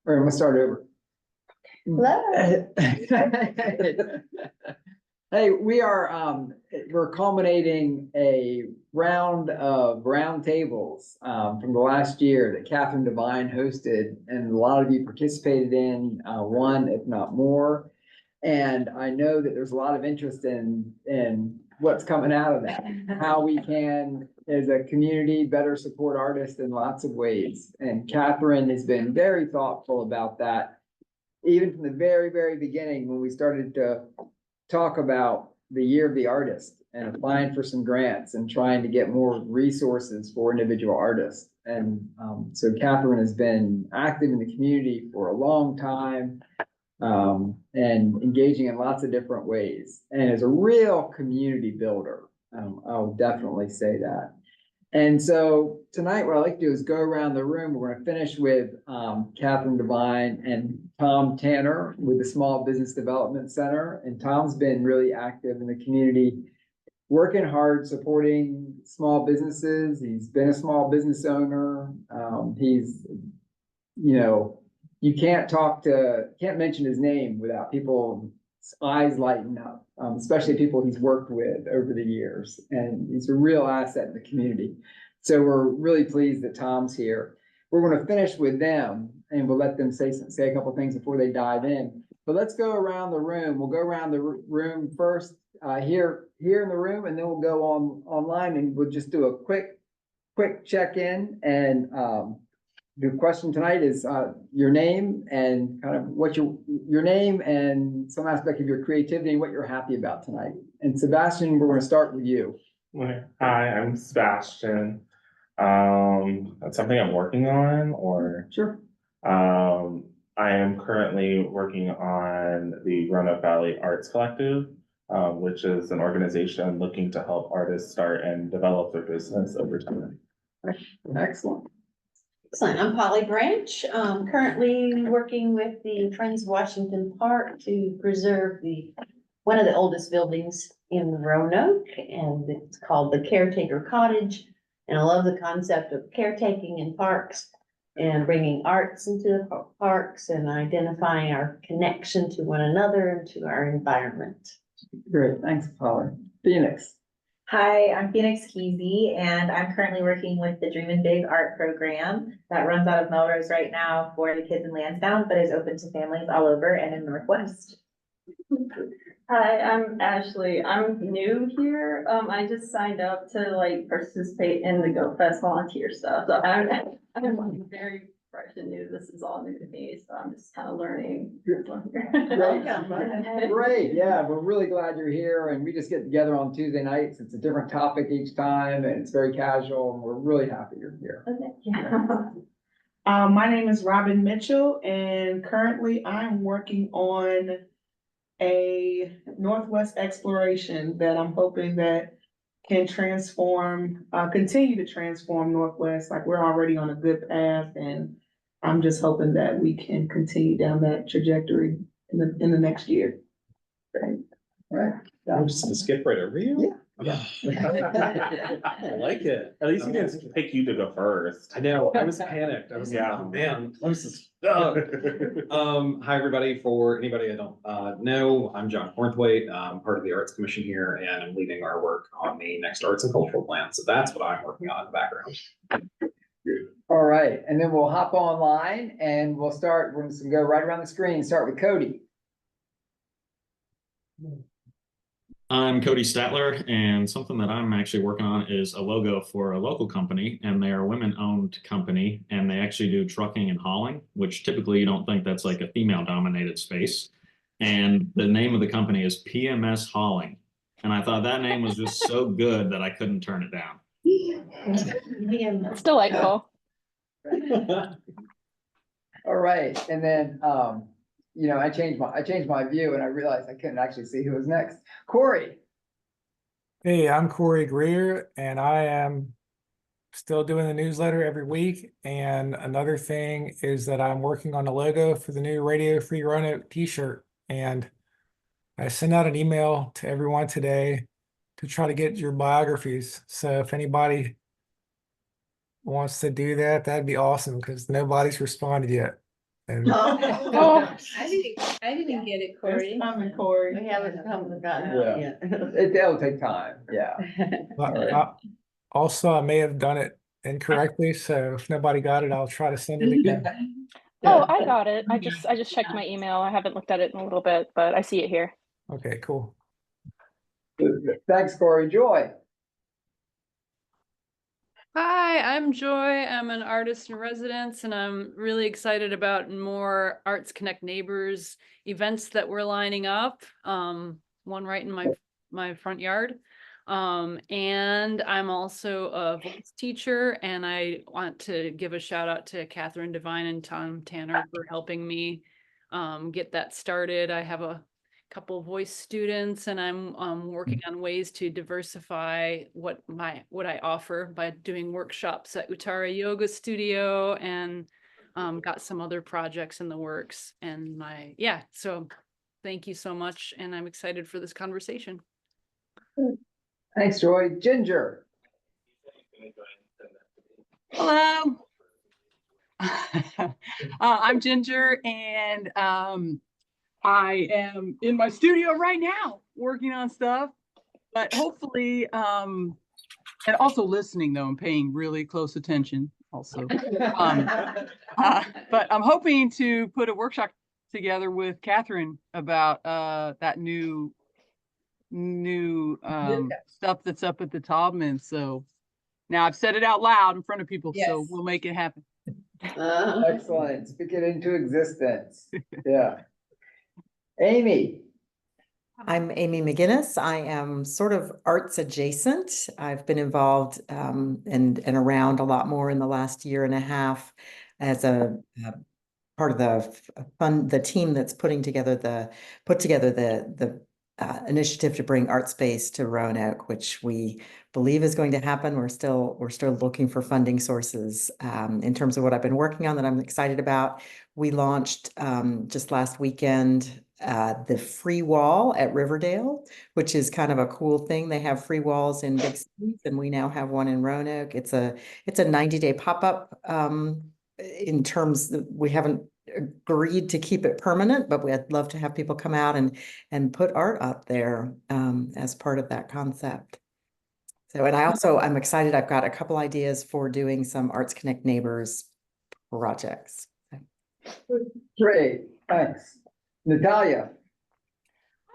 Or I'm gonna start over. Hello. Hey, we're culminating a round of roundtables from the last year that Catherine Devine hosted, and a lot of you participated in one, if not more. And I know that there's a lot of interest in what's coming out of that, how we can, as a community, better support artists in lots of ways. And Catherine has been very thoughtful about that, even from the very, very beginning, when we started to talk about the year of the artist and applying for some grants and trying to get more resources for individual artists. And so Catherine has been active in the community for a long time, and engaging in lots of different ways, and is a real community builder. I'll definitely say that. And so tonight, what I'd like to do is go around the room. We're going to finish with Catherine Devine and Tom Tanner with the Small Business Development Center. And Tom's been really active in the community, working hard, supporting small businesses. He's been a small business owner. He's, you can't mention his name without people's eyes lighting up, especially people he's worked with over the years. And he's a real asset in the community. So we're really pleased that Tom's here. We're going to finish with them, and we'll let them say a couple things before they dive in. But let's go around the room. We'll go around the room first, here in the room, and then we'll go online, and we'll just do a quick check-in. And the question tonight is your name and kind of what your name and some aspect of your creativity and what you're happy about tonight. And Sebastian, we're going to start with you. Hi, I'm Sebastian. That's something I'm working on, or sure. I am currently working on the Roanoke Valley Arts Collective, which is an organization looking to help artists start and develop their business over time. Excellent. Excellent. I'm Polly Branch, currently working with the Friends of Washington Park to preserve one of the oldest buildings in Roanoke, and it's called the Caretaker Cottage. And I love the concept of caretaking in parks and bringing arts into the parks and identifying our connection to one another and to our environment. Great. Thanks, Polly. Phoenix. Hi, I'm Phoenix Keezy, and I'm currently working with the Dreamin' Big art program that runs out of Melrose right now for the kids in Lansdowne, but is open to families all over and in Northwest. Hi, I'm Ashley. I'm new here. I just signed up to participate in the Go Fest volunteer stuff. So I'm very fresh and new. This is all new to me, so I'm just kind of learning. Great. Yeah, we're really glad you're here, and we just get together on Tuesday nights. It's a different topic each time, and it's very casual, and we're really happy you're here. Okay. Yeah. My name is Robin Mitchell, and currently I'm working on a Northwest exploration that I'm hoping that can continue to transform Northwest. Like, we're already on a good path, and I'm just hoping that we can continue down that trajectory in the next year. Great. All right. I'm just gonna skip right over you. Yeah. I like it. At least he didn't pick you to go first. I know. I was panicked. I was like, Yeah. oh man, this is. Hi everybody. For anybody I don't know, I'm John Hornthwaite. I'm part of the Arts Commission here, and I'm leading our work on the next Arts and Cultural Plan. So that's what I'm working on in the background. All right, and then we'll hop online, and we're just gonna go right around the screen. Start with Cody. I'm Cody Statler, and something that I'm actually working on is a logo for a local company, and they are a women-owned company, and they actually do trucking and hauling, which typically you don't think that's like a female-dominated space. And the name of the company is PMS Hauling, and I thought that name was just so good that I couldn't turn it down. It's delightful. All right, and then I changed my view, and I realized I couldn't actually see who was next. Corey. Hey, I'm Corey Greer, and I am still doing the newsletter every week. And another thing is that I'm working on a logo for the new Radio Free Roanoke t-shirt. And I sent out an email to everyone today to try to get your biographies. So if anybody wants to do that, that'd be awesome, because nobody's responded yet. And Oh, I didn't get it, Corey. It's coming, Corey. we haven't gotten Yeah. it yet. It'll take time, yeah. but, All right. also, I may have done it incorrectly, so if nobody got it, I'll try to send it again. Oh, I got it. I just checked my email. I haven't looked at it in a little bit, but I see it here. Okay, cool. Thanks, Corey. Joy. Hi, I'm Joy. I'm an artist in residence, and I'm really excited about more Arts Connect Neighbors events that we're lining up. One right in my front yard. And I'm also a voice teacher, and I want to give a shout out to Catherine Devine and Tom Tanner for helping me get that started. I have a couple of voice students, and I'm working on ways to diversify what I offer by doing workshops at Uttara Yoga Studio, and got some other projects in the works. And so thank you so much, and I'm excited for this conversation. Thanks, Joy. Ginger. Hello. I'm Ginger, and I am in my studio right now working on stuff, but hopefully, and also listening though, and paying really close attention also. But I'm hoping to put a workshop together with Catherine about that new stuff that's up at the Taubman. So now I've said it out loud in front of people, so we'll make it happen. Excellent. Speak it into existence. Yeah. Amy. I'm Amy McGinnis. I am sort of arts adjacent. I've been involved and around a lot more in the last year and a half as a part of the team that's put together the initiative to bring art space to Roanoke, which we believe is going to happen. We're still looking for funding sources. In terms of what I've been working on that I'm excited about, we launched just last weekend the free wall at Riverdale, which is kind of a cool thing. They have free walls in big cities, and we now have one in Roanoke. It's a 90-day pop-up. In terms that we haven't agreed to keep it permanent, but we'd love to have people come out and put art up there as part of that concept. So, and I'm excited. I've got a couple ideas for doing some Arts Connect Neighbors projects. Great, thanks. Natalia.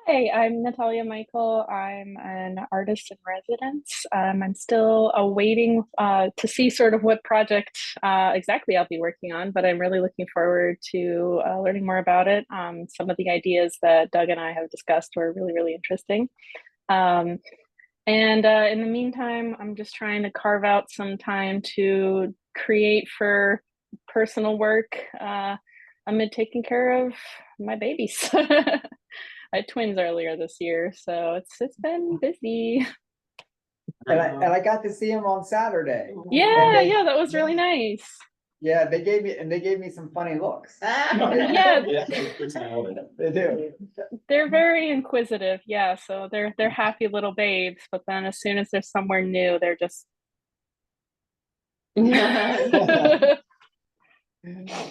Hi, I'm Natalia Michael. I'm an artist in residence. I'm still awaiting to see sort of what project exactly I'll be working on, but I'm really looking forward to learning more about it. Some of the ideas that Doug and I have discussed were really, really interesting. And in the meantime, I'm just trying to carve out some time to create for personal work amid taking care of my babies. I had twins earlier this year, so it's been busy. And I got to see him on Saturday. Yeah, that was really nice. Yeah, they gave me some funny looks. Yeah, They do. they're very inquisitive. Yeah, so they're happy little babes, but then as soon as they're somewhere new, they're just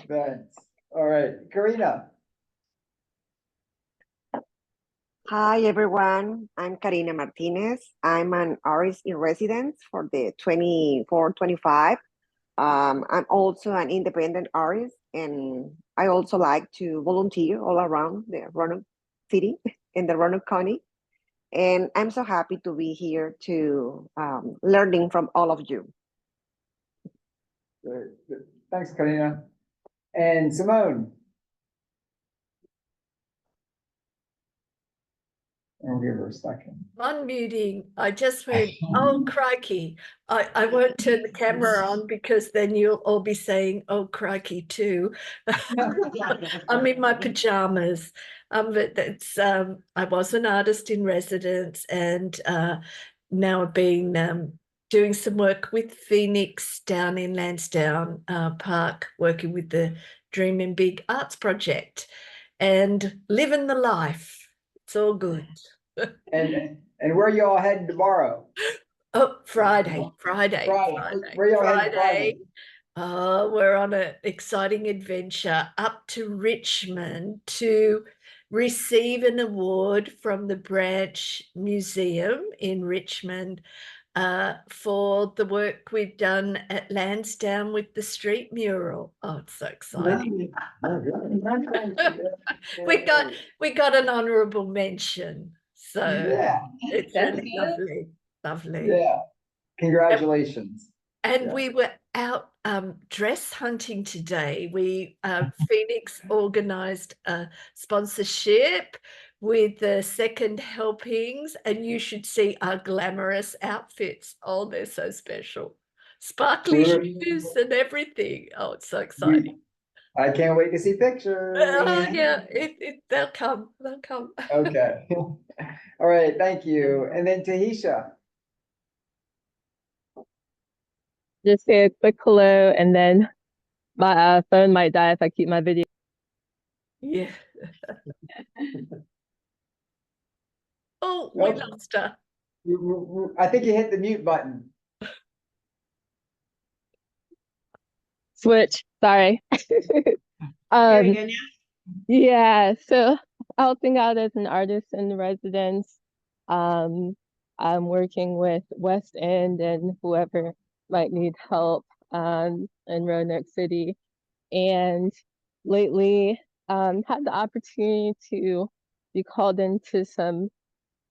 Thanks. All right, Karina. Hi, everyone. I'm Karina Martinez. I'm an artist in residence for the 24-25. I'm also an independent artist, and I also like to volunteer all around the Roanoke City in the Roanoke County. And I'm so happy to be here to learning from all of you. Good. Thanks, Karina. And Simone. I'll give her a second. Unmuting. I just heard, oh, crikey. I won't turn the camera on because then you'll all be saying, oh, crikey, too. I'm in my pajamas. But that's, I was an artist in residence, and now I've been doing some work with Phoenix down in Lansdowne Park, working with the Dreaming Big Arts Project and living the life. It's all good. And where y'all heading tomorrow? Oh, Friday. Where y'all heading Friday? We're on an exciting adventure up to Richmond to receive an award from the Branch Museum in Richmond for the work we've done at Lansdowne with the street mural. Oh, it's so exciting. we got an honorable mention. So Yeah. it's That's really good. lovely. Yeah, congratulations. And Yeah. we were out dress hunting today. Phoenix organized a sponsorship with the second helpings, and you should see our glamorous outfits. Oh, they're so special. Sparkly shoes and everything. Oh, it's so exciting. I can't wait to see pictures. Oh, yeah, they'll come. They'll come. Okay. All right, thank you. And then Tahisha. Just say a quick hello, and then my phone might die if I keep my video. Yeah. Oh, we lost her. I think you hit the mute button. Switch, sorry. Yeah, so helping out as an artist in residence. I'm working with West End and whoever might need help in Roanoke City. And lately had the opportunity to be called into some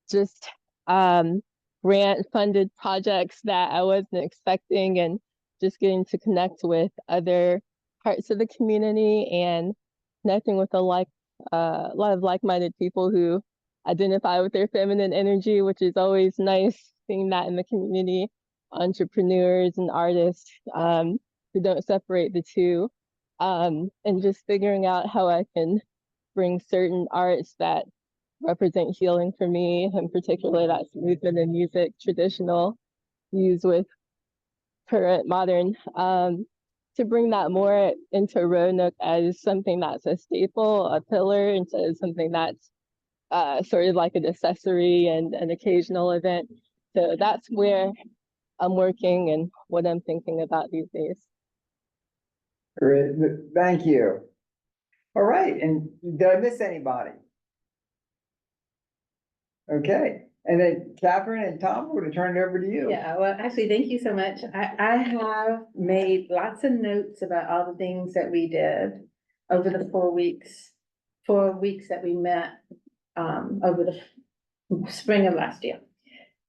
just grant funded projects that I wasn't expecting, and just getting to connect with other parts of the community and connecting with a lot of like-minded people who identify with their feminine energy, which is always nice seeing that in the community. Entrepreneurs and artists who don't separate the two, and just figuring out how I can bring certain arts that represent healing for me, in particular that's movement and music, traditional, used with current modern, to bring that more into Roanoke as something that's a staple, a pillar, instead of something that's sort of like an accessory and an occasional event. So that's where I'm working and what I'm thinking about these days. Great, thank you. All right, and did I miss anybody? Okay, and then Catherine and Tom, we're gonna turn it over to you. Yeah, well, actually, thank you so much. I have made lots of notes about all the things that we did over the 4 weeks that we met over the spring of last year.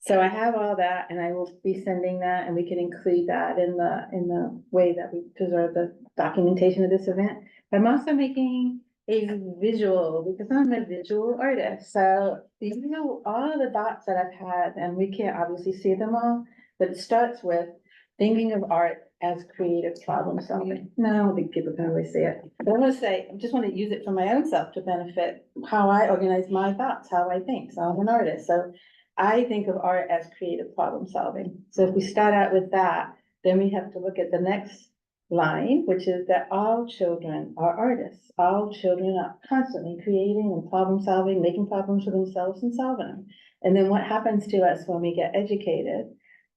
So I have all that, and I will be sending that, and we can include that in the way that we preserve the documentation of this event. But I'm also making a visual, because I'm a visual artist. So, you know, all the dots that I've had, and we can't obviously see them all, but it starts with thinking of art as creative problem solving. No, I don't think people can really see it. But I want to say, I just want to use it for my own self to benefit how I organize my thoughts, how I think. So I'm an artist. So I think of art as creative problem solving. So if we start out with that, then we have to look at the next line, which is that all children are artists. All children are constantly creating and problem solving, making problems for themselves and solving them. And then what happens to us when we get educated?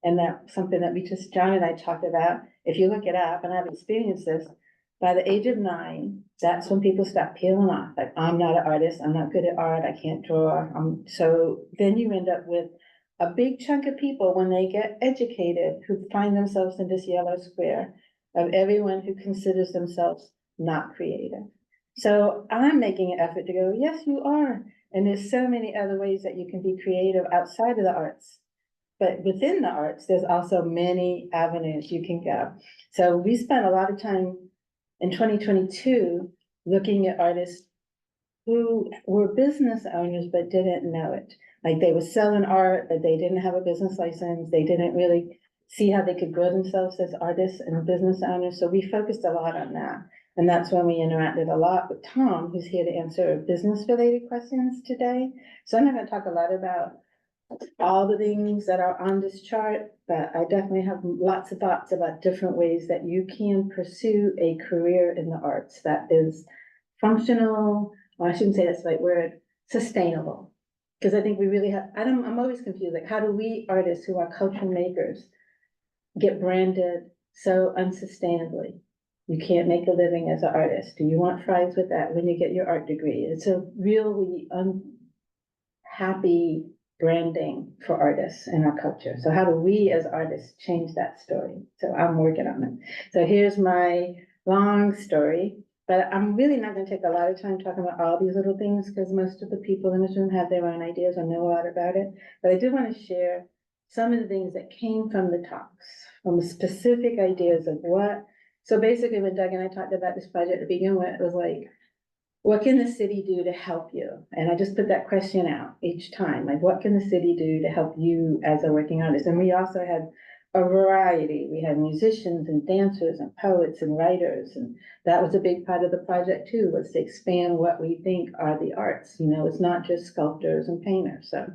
And that's something that John and I talked about. If you look it up, and I've experienced this, by the age of 9, that's when people start peeling off. Like, I'm not an artist, I'm not good at art, I can't draw. So then you end up with a big chunk of people, when they get educated, who find themselves in this yellow square of everyone who considers themselves not creative. So I'm making an effort to go, yes, you are. And there's so many other ways that you can be creative outside of the arts. But within the arts, there's also many avenues you can go. So we spent a lot of time in 2022 looking at artists who were business owners but didn't know it. Like, they were selling art, but they didn't have a business license. They didn't really see how they could grow themselves as artists and business owners. So we focused a lot on that. And that's when we interacted a lot with Tom, who's here to answer business related questions today. So I'm not going to talk a lot about all the things that are on this chart, but I definitely have lots of thoughts about different ways that you can pursue a career in the arts that is functional, or I shouldn't say that's the right word, sustainable. Because I think we really have, I'm always confused, like, how do we artists who are culture makers get branded so unsustainably. You can't make a living as an artist. Do you want fries with that when you get your art degree? It's a really unhappy branding for artists in our culture. So how do we as artists change that story? So I'm working on it. So here's my long story, but I'm really not going to take a lot of time talking about all these little things because most of the people in this room have their own ideas or know a lot about it. But I do want to share some of the things that came from the talks, from specific ideas of what. So basically, when Doug and I talked about this project to begin with, it was like, what can the city do to help you? And I just put that question out each time, like, what can the city do to help you as a working artist? And we also had a variety. We had musicians and dancers and poets and writers. And that was a big part of the project too, was to expand what we think are the arts. You know, it's not just sculptors and painters. So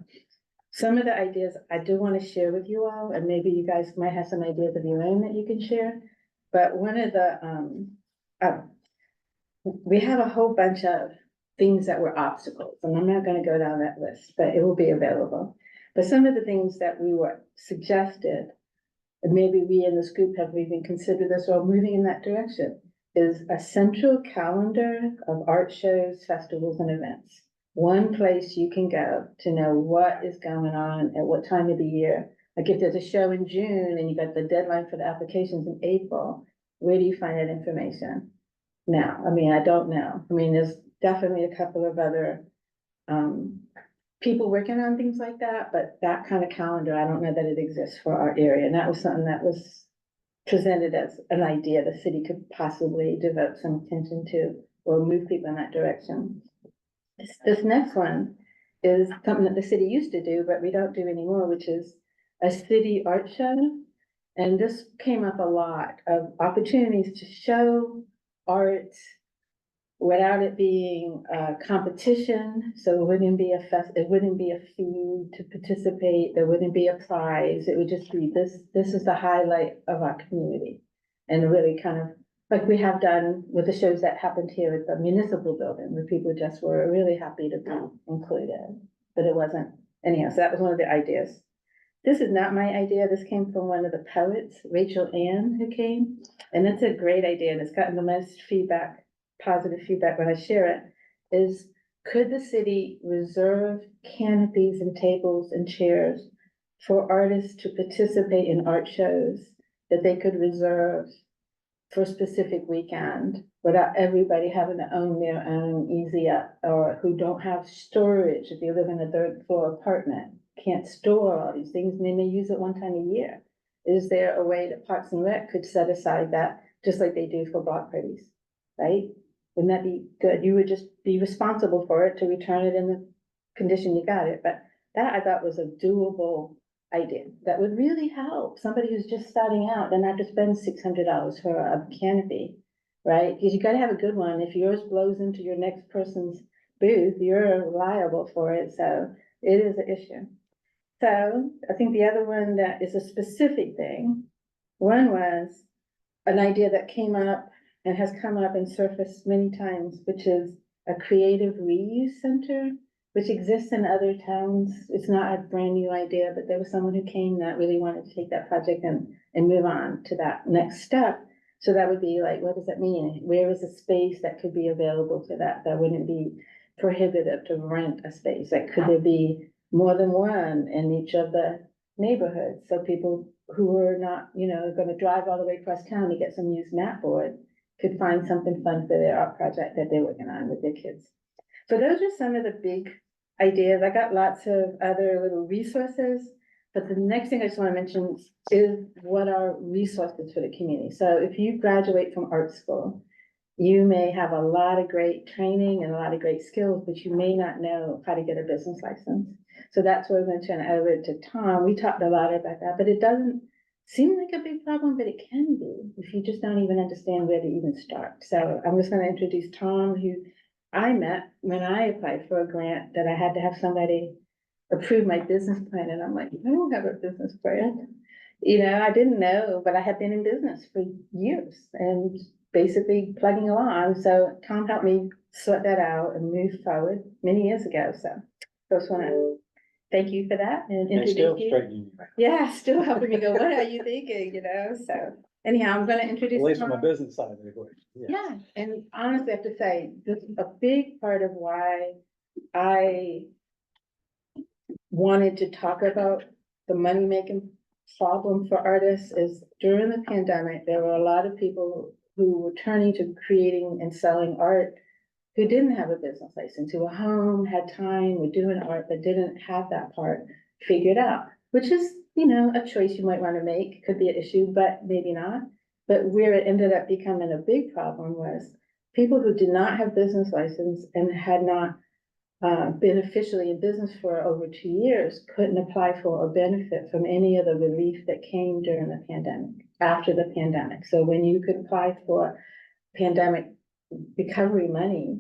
some of the ideas I do want to share with you all, and maybe you guys might have some ideas of your own that you can share. But one of the, we have a whole bunch of things that were obstacles, and I'm not going to go down that list, but it will be available. But some of the things that we were suggested, and maybe we in this group have even considered this or moving in that direction, is a central calendar of art shows, festivals, and events. One place you can go to know what is going on at what time of the year. Like if there's a show in June and you got the deadline for the applications in April, where do you find that information? Now, I mean, I don't know. I mean, there's definitely a couple of other people working on things like that, but that kind of calendar, I don't know that it exists for our area. And that was something that was presented as an idea the city could possibly devote some attention to or move people in that direction. This next one is something that the city used to do, but we don't do anymore, which is a city art show. And this came up a lot of opportunities to show art without it being a competition. So it wouldn't be it wouldn't be a fee to participate. There wouldn't be a prize. It would just be this is the highlight of our community. And really kind of like we have done with the shows that happened here at the municipal building, where people just were really happy to be included, but it wasn't anyhow. So that was one of the ideas. This is not my idea. This came from one of the poets, Rachel Ann, who came. And it's a great idea. And it's gotten the most feedback, positive feedback when I share it, is could the city reserve canopies and tables and chairs for artists to participate in art shows that they could reserve for a specific weekend without everybody having to own their own easy up, or who don't have storage if you live in a third floor apartment, can't store all these things and they may use it one time a year. Is there a way that Parks and Rec could set aside that just like they do for block parties, right? Wouldn't that be good? You would just be responsible for it to return it in the condition you got it. But that I thought was a doable idea that would really help somebody who's just starting out. They're not to spend $600 for a canopy, right? Because you got to have a good one. If yours blows into your next person's booth, you're liable for it. So it is an issue. So I think the other one that is a specific thing, one was an idea that came up and has come up and surfaced many times, which is a creative reuse center, which exists in other towns. It's not a brand new idea, but there was someone who came that really wanted to take that project and move on to that next step. So that would be like, what does that mean? Where is a space that could be available for that? That wouldn't be prohibitive to rent a space. Like, could there be more than one in each of the neighborhoods? So people who are not, going to drive all the way across town to get some used mat board could find something fun for their art project that they're working on with their kids. So those are some of the big ideas. I got lots of other little resources, but the next thing I just want to mention is what are resources for the community. So if you graduate from art school, you may have a lot of great training and a lot of great skills, but you may not know how to get a business license. So that's where I'm going to turn it over to Tom. We talked a lot about that, but it doesn't seem like a big problem, but it can be if you just don't even understand where to even start. So I'm just going to introduce Tom, who I met when I applied for a grant that I had to have somebody approve my business plan. And I'm like, I don't have a business plan. I didn't know, but I had been in business for years and basically plugging along. So Tom helped me sort that out and move forward many years ago. So I just want to thank you for that and introduce you. Yeah, still helping me go, what are you thinking, so. anyhow, I'm gonna At introduce. least from a Tom. business side of the equation. Yeah, and honestly, I have to say, this is a big part of why I wanted to talk about the money-making problem for artists is during the pandemic, there were a lot of people who were turning to creating and selling art who didn't have a business license, who were home, had time, were doing art, but didn't have that part figured out, which is, you know, a choice you might want to make, could be an issue, but maybe not. But where it ended up becoming a big problem was people who did not have business license and had not been officially in business for over 2 years couldn't apply for or benefit from any of the relief that came during the pandemic, after the pandemic. So when you could apply for pandemic recovery money,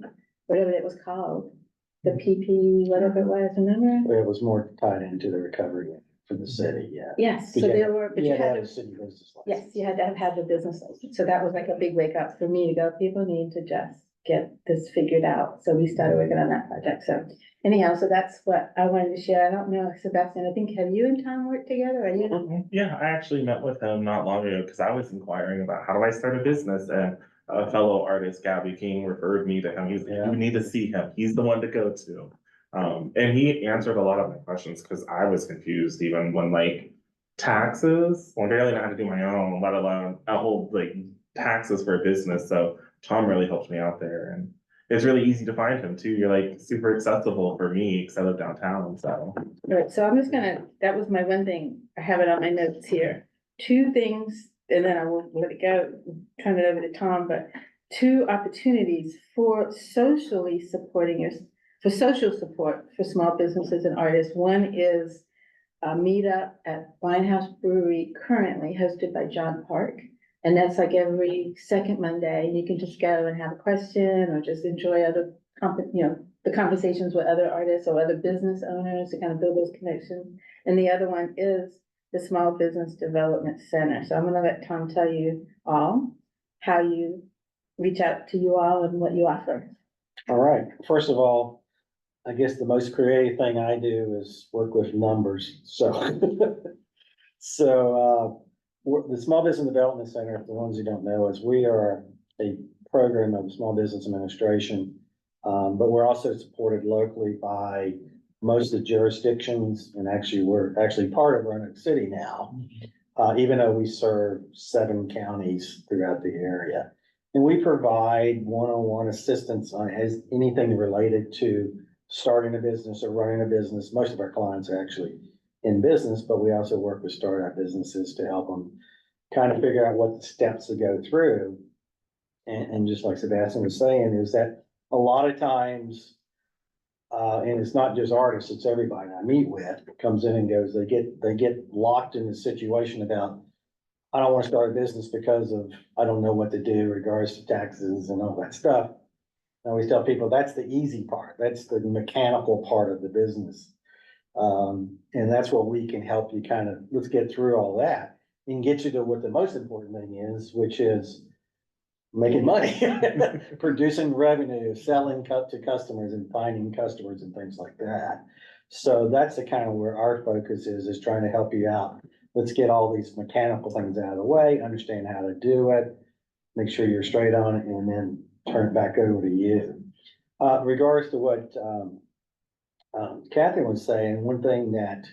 whatever it was called, the PP, whatever it was, remember? It was more tied into the recovery for the city, yeah. Yes, so Because there were, but you you had to had have a to, city business license. yes, you had to have had the business license. So that was like a big wake up for me to go, people need to just get this figured out. So we started working on that project. So anyhow, so that's what I wanted to share. I don't know, Sebastian, I think, have you and Tom worked together? Are you? Yeah, I actually met with him not long ago because I was inquiring about how do I start a business, and a fellow artist, Gabby King, referred me to him. He's like, you need to see him. He's the one to go to. And he answered a lot of my questions because I was confused even when like taxes, well, I barely know how to do my own, let alone a whole like taxes for a business. So Tom really helped me out there, and it's really easy to find him too. You're like super accessible for me because I live downtown, so. Right, so I'm just gonna, that was my one thing, I have it on my notes here. Two things, and then I will let it go, turn it over to Tom, but two opportunities for socially supporting your, for social support for small businesses and artists. One is a meetup at Winehouse Brewery, currently hosted by John Park. And that's like every second Monday, and you can just go and have a question or just enjoy other the conversations with other artists or other business owners to kind of build those connections. And the other one is the Small Business Development Center. So I'm gonna let Tom tell you all how you reach out to you all and what you offer. All right, first of all, I guess the most creative thing I do is work with numbers, so. The Small Business Development Center, for the ones who don't know, is we are a program of Small Business Administration. But we're also supported locally by most of the jurisdictions, and actually, we're actually part of Roanoke City now. Even though we serve 7 counties throughout the area. And we provide one-on-one assistance on anything related to starting a business or running a business. Most of our clients are actually in business, but we also work with startup businesses to help them kind of figure out what the steps to go through. And just like Sebastian was saying, is that a lot of times, and it's not just artists, it's everybody I meet with comes in and goes, they get locked in a situation about, I don't want to start a business because of, I don't know what to do in regards to taxes and all that stuff. I always tell people that's the easy part. That's the mechanical part of the business. And that's what we can help you kind of, let's get through all that and get you to what the most important thing is, which is making money, producing revenue, selling to customers and finding customers and things like that. So that's the kind of where our focus is trying to help you out. Let's get all these mechanical things out of the way, understand how to do it, make sure you're straight on it, and then turn it back over to you. In regards to what Catherine was saying, one thing that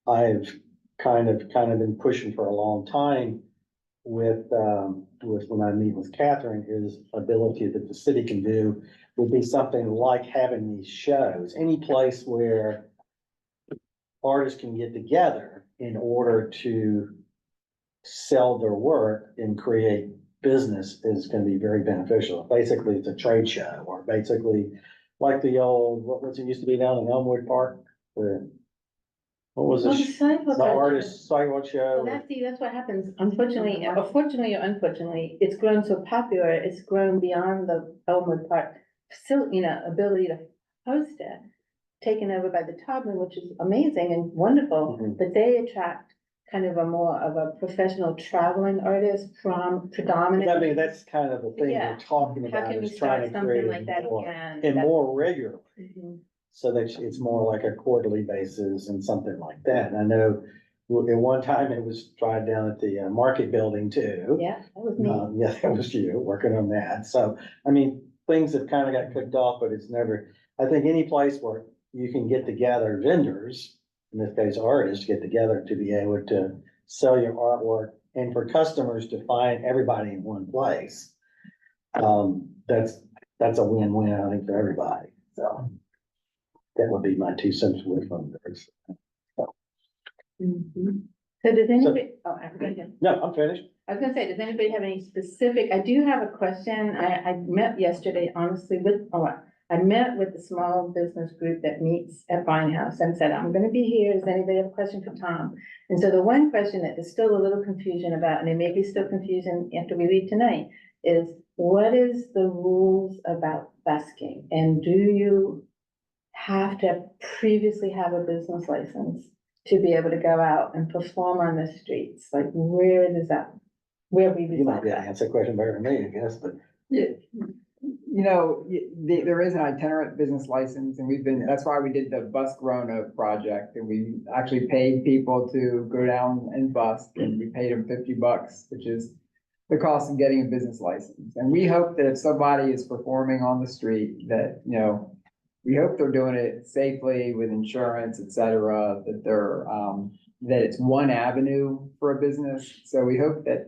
I've kind of been pushing for a long time with when I meet with Catherine is ability that the city can do would be something like having these shows, any place where artists can get together in order to sell their work and create business is going to be very beneficial. Basically, it's a trade show, or basically like the old, what was it used to be down in Elmwood Park? What was it? The artist sidewalk show. Well, that's what happens. Unfortunately, fortunately or unfortunately, it's grown so popular, it's grown beyond the Elmwood Park facility, ability to host it. Taken over by the Todman, which is amazing and wonderful, but they attract kind of a more of a professional traveling artist from predominantly. I mean, that's kind of the thing we're talking How about, can we is trying to start something create like that more, again? and more regularly. Mhm. So that it's more like a quarterly basis and something like that. And I know Well, at one time it was tried down at the market building too. Yeah, that was me. Yeah, that was you working on that. So, I mean, things have kind of got cooked off, but it's never, I think any place where you can get together vendors, in this case artists, get together to be able to sell your artwork and for customers to find everybody in one place. That's a win-win, I think, for everybody. So that would be my 2 cents worth on this. Mhm. So does anybody, oh, I forgot. No, I'm finished. I was gonna say, does anybody have any specific, I do have a question. I met yesterday, honestly, I met with the small business group that meets at Vine House and said, I'm gonna be here. Does anybody have a question for Tom? And so the one question that there's still a little confusion about, and it may be still confusion after we leave tonight, is what is the rules about busking? And do you have to previously have a business license to be able to go out and perform on the streets? Like, where does that, where we You might decide be able to that? answer the question better than me, I guess, but. Yeah, there is an itinerant business license and that's why we did the Busk Roanoke project and we actually paid people to go down and busk and we paid them $50, which is the cost of getting a business license. And we hope that if somebody is performing on the street that, we hope they're doing it safely with insurance, et cetera, that they're, that it's one avenue for a business. So we hope that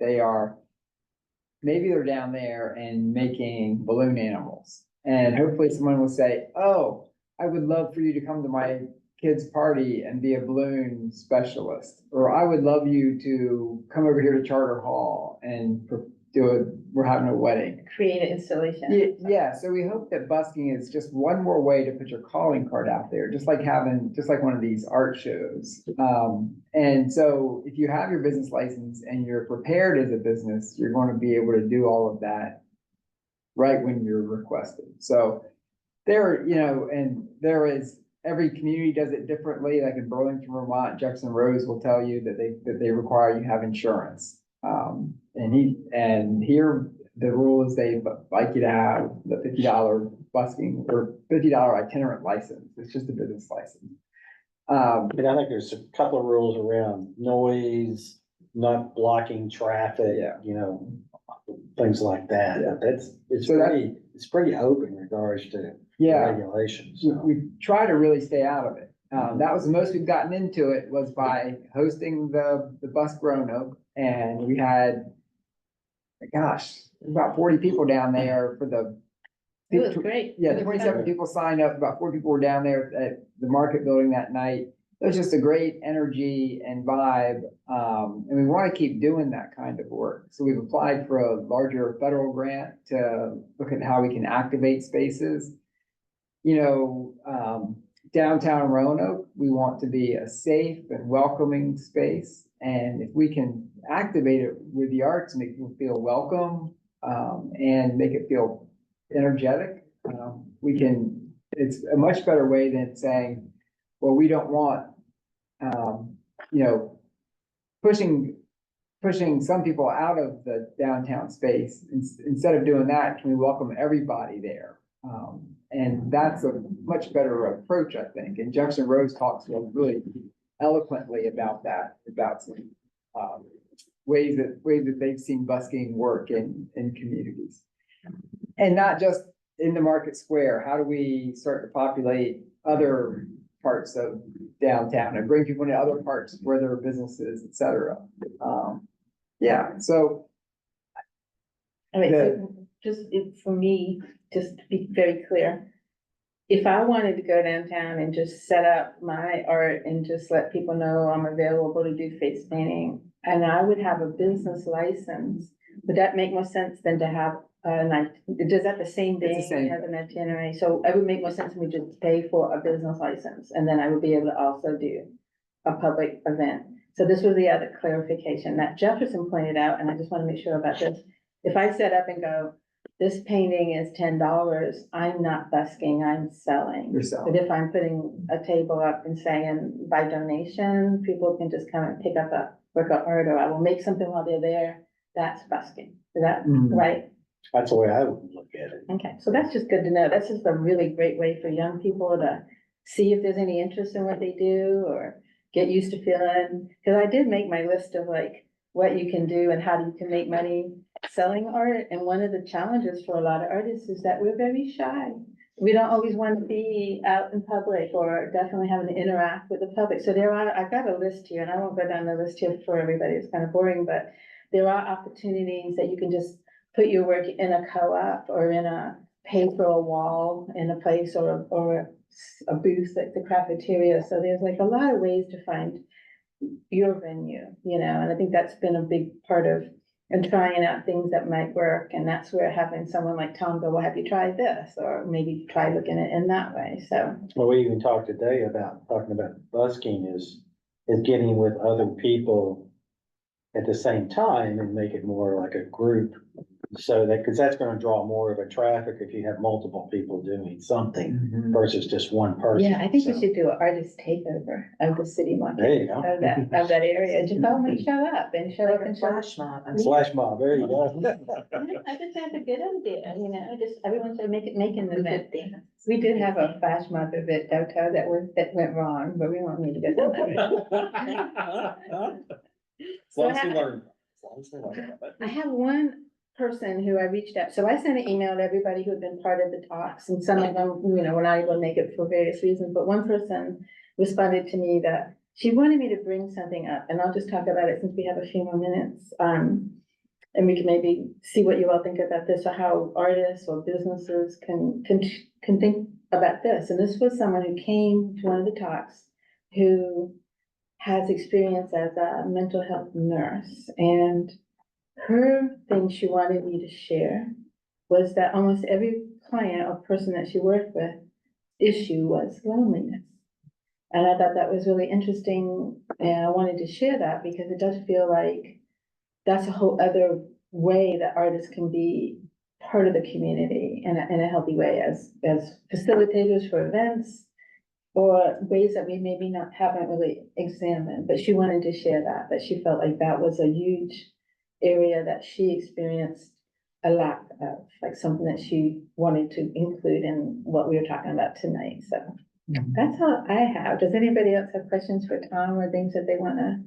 maybe they're down there and making balloon animals. And hopefully someone will say, oh, I would love for you to come to my kid's party and be a balloon specialist. Or I would love you to come over here to Charter Hall and we're having a wedding. Create an installation. Yeah, so we hope that busking is just one more way to put your calling card out there, just like one of these art shows. And so if you have your business license and you're prepared as a business, you're going to be able to do all of that right when you're requested. So every community does it differently. Like in Burlington, Vermont, Jefferson Rose will tell you that they require you have insurance. And here the rule is they like you to have the $50 busking or $50 itinerant license. It's just a business license. And I think there's a couple of rules around noise, not blocking traffic, things like that. Yeah. It's pretty open in regards to regulations. We try to really stay out of it. That was the most we've gotten into it was by hosting the Busk Roanoke, and we had, about 40 people down there for the. It was great. Yeah, 27 people signed up, about 4 people were down there at the market building that night. It was just a great energy and vibe, and we want to keep doing that kind of work. So we've applied for a larger federal grant to look at how we can activate spaces. Downtown Roanoke, we want to be a safe and welcoming space. And if we can activate it with the arts, make people feel welcome, and make it feel energetic, it's a much better way than saying, well, we don't want, pushing some people out of the downtown space. Instead of doing that, can we welcome everybody there? And that's a much better approach, I think. And Jefferson Rose talks really eloquently about that, about some ways that they've seen busking work in communities. And not just in the market square. How do we start to populate other parts of downtown and bring people into other parts where there are businesses, et cetera? So. All right, so for me, just to be very clear, if I wanted to go downtown and just set up my art and just let people know I'm available to do face painting, and I would have a business license, would that make more sense than to have does that the same It's the thing same as an itinerary? So it would make more sense for me to just pay for a business license, and then I would be able to also do a public event. So this was the other clarification that Jefferson pointed out, and I just want to make sure about this. If I set up and go, this painting is $10, I'm not busking, I'm selling. You're selling. But if I'm putting a table up and saying by donation, people can just come and pick up a work of art, or I will make something while they're there, that's busking. Is that right? That's the way I would look at it. Okay, so that's just good to know. That's just a really great way for young people to see if there's any interest in what they do, or get used to feeling, because I did make my list of like what you can do and how you can make money selling art. And one of the challenges for a lot of artists is that we're very shy. We don't always want to be out in public or definitely having to interact with the public. So I've got a list here, and I won't go down the list here for everybody. It's kind of boring, but there are opportunities that you can just put your work in a co-op or in a pay for a wall in a place or a booth at the cafeteria. So there's like a lot of ways to find your venue, you know, and I think that's been a big part of and trying out things that might work. And that's where having someone like Tom go, well, have you tried this? Or maybe try looking at it in that way. So. Well, we even talked today about talking about busking is getting with other people at the same time and make it more like a group. So that, because that's gonna draw more of a traffic if you have multiple people doing something versus just one person. Yeah, I think we So, should do an artist takeover of the city market. There you go. Of that area, just all like show up and show up and show. Flash mob. Flash mob, there you go. I just had a good idea, you know, just everyone should make an event. We did have a flash mob event downtown that went wrong, but we won't need to go down that road. As long as we learn. As long as we learn about it. I have one person who I reached out, so I sent an email to everybody who had been part of the talks, and some of them, you know, were not able to make it for various reasons, but one person responded to me that she wanted me to bring something up, and I'll just talk about it since we have a few more minutes. And we can maybe see what you all think about this, or how artists or businesses can think about this. And this was someone who came to one of the talks who has experience as a mental health nurse, and her thing she wanted me to share was that almost every client or person that she worked with issue was loneliness. And I thought that was really interesting, and I wanted to share that because it does feel like that's a whole other way that artists can be part of the community in a healthy way as facilitators for events or ways that we maybe haven't really examined. But she wanted to share that she felt like that was a huge area that she experienced a lack of, like something that she wanted to include in what we were talking about tonight. So that's all I have. Does anybody else have questions for Tom or things that they want to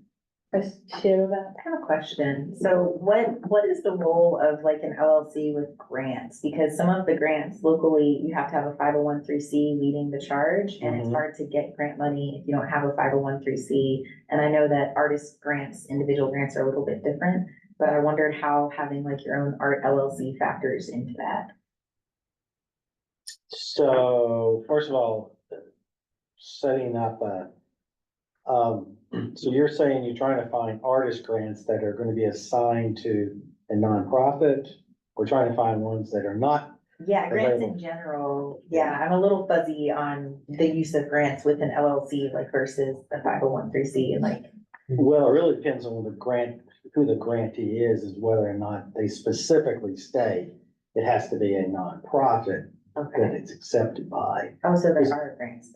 share about? I have a question. So what is the role of like an LLC with grants? Because some of the grants locally, you have to have a 501(c) leading the charge, and it's hard to get grant money if you don't have a 501(c). And I know that artist grants, individual grants are a little bit different, but I wondered how having like your own art LLC factors into that. So first of all, setting up so you're saying you're trying to find artist grants that are gonna be assigned to a nonprofit? We're trying to find ones that are not. Yeah, grants in available. general. Yeah, I'm a little fuzzy on the use of grants with an LLC like versus the 501(c) and like. Well, it really depends on who the grantee is whether or not they specifically state it has to be a nonprofit that it's accepted by. Oh, so there are grants.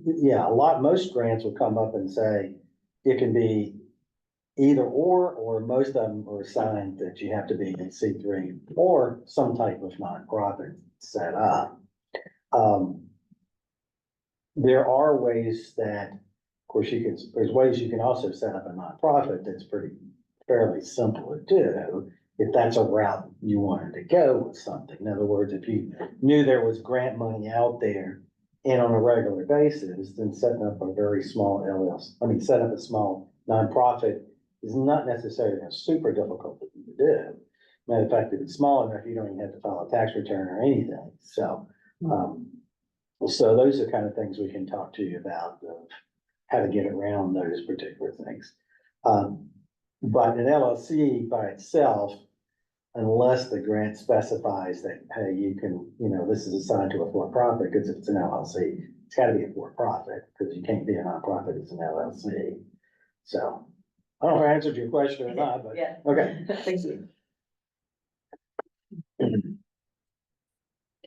Yeah, most grants will come up and say it can be either or most of them are assigned that you have to be a C3 or some type of nonprofit set up. There are ways that, of course, there's ways you can also set up a nonprofit that's fairly simple to do if that's a route you wanted to go with something. In other words, if you knew there was grant money out there and on a regular basis, then setting up a very small set up a small nonprofit is not necessarily a super difficult thing to do. Matter of fact, if it's small enough, you don't even have to file a tax return or anything. So, so those are kind of things we can talk to you about of how to get around those particular things. But an LLC by itself, unless the grant specifies that, hey, you can, this is assigned to a for-profit, because if it's an LLC, it's gotta be a for-profit, because you can't be a nonprofit as an LLC. So, I don't know if I answered your question or not, but, Yeah. okay. Thank you. Do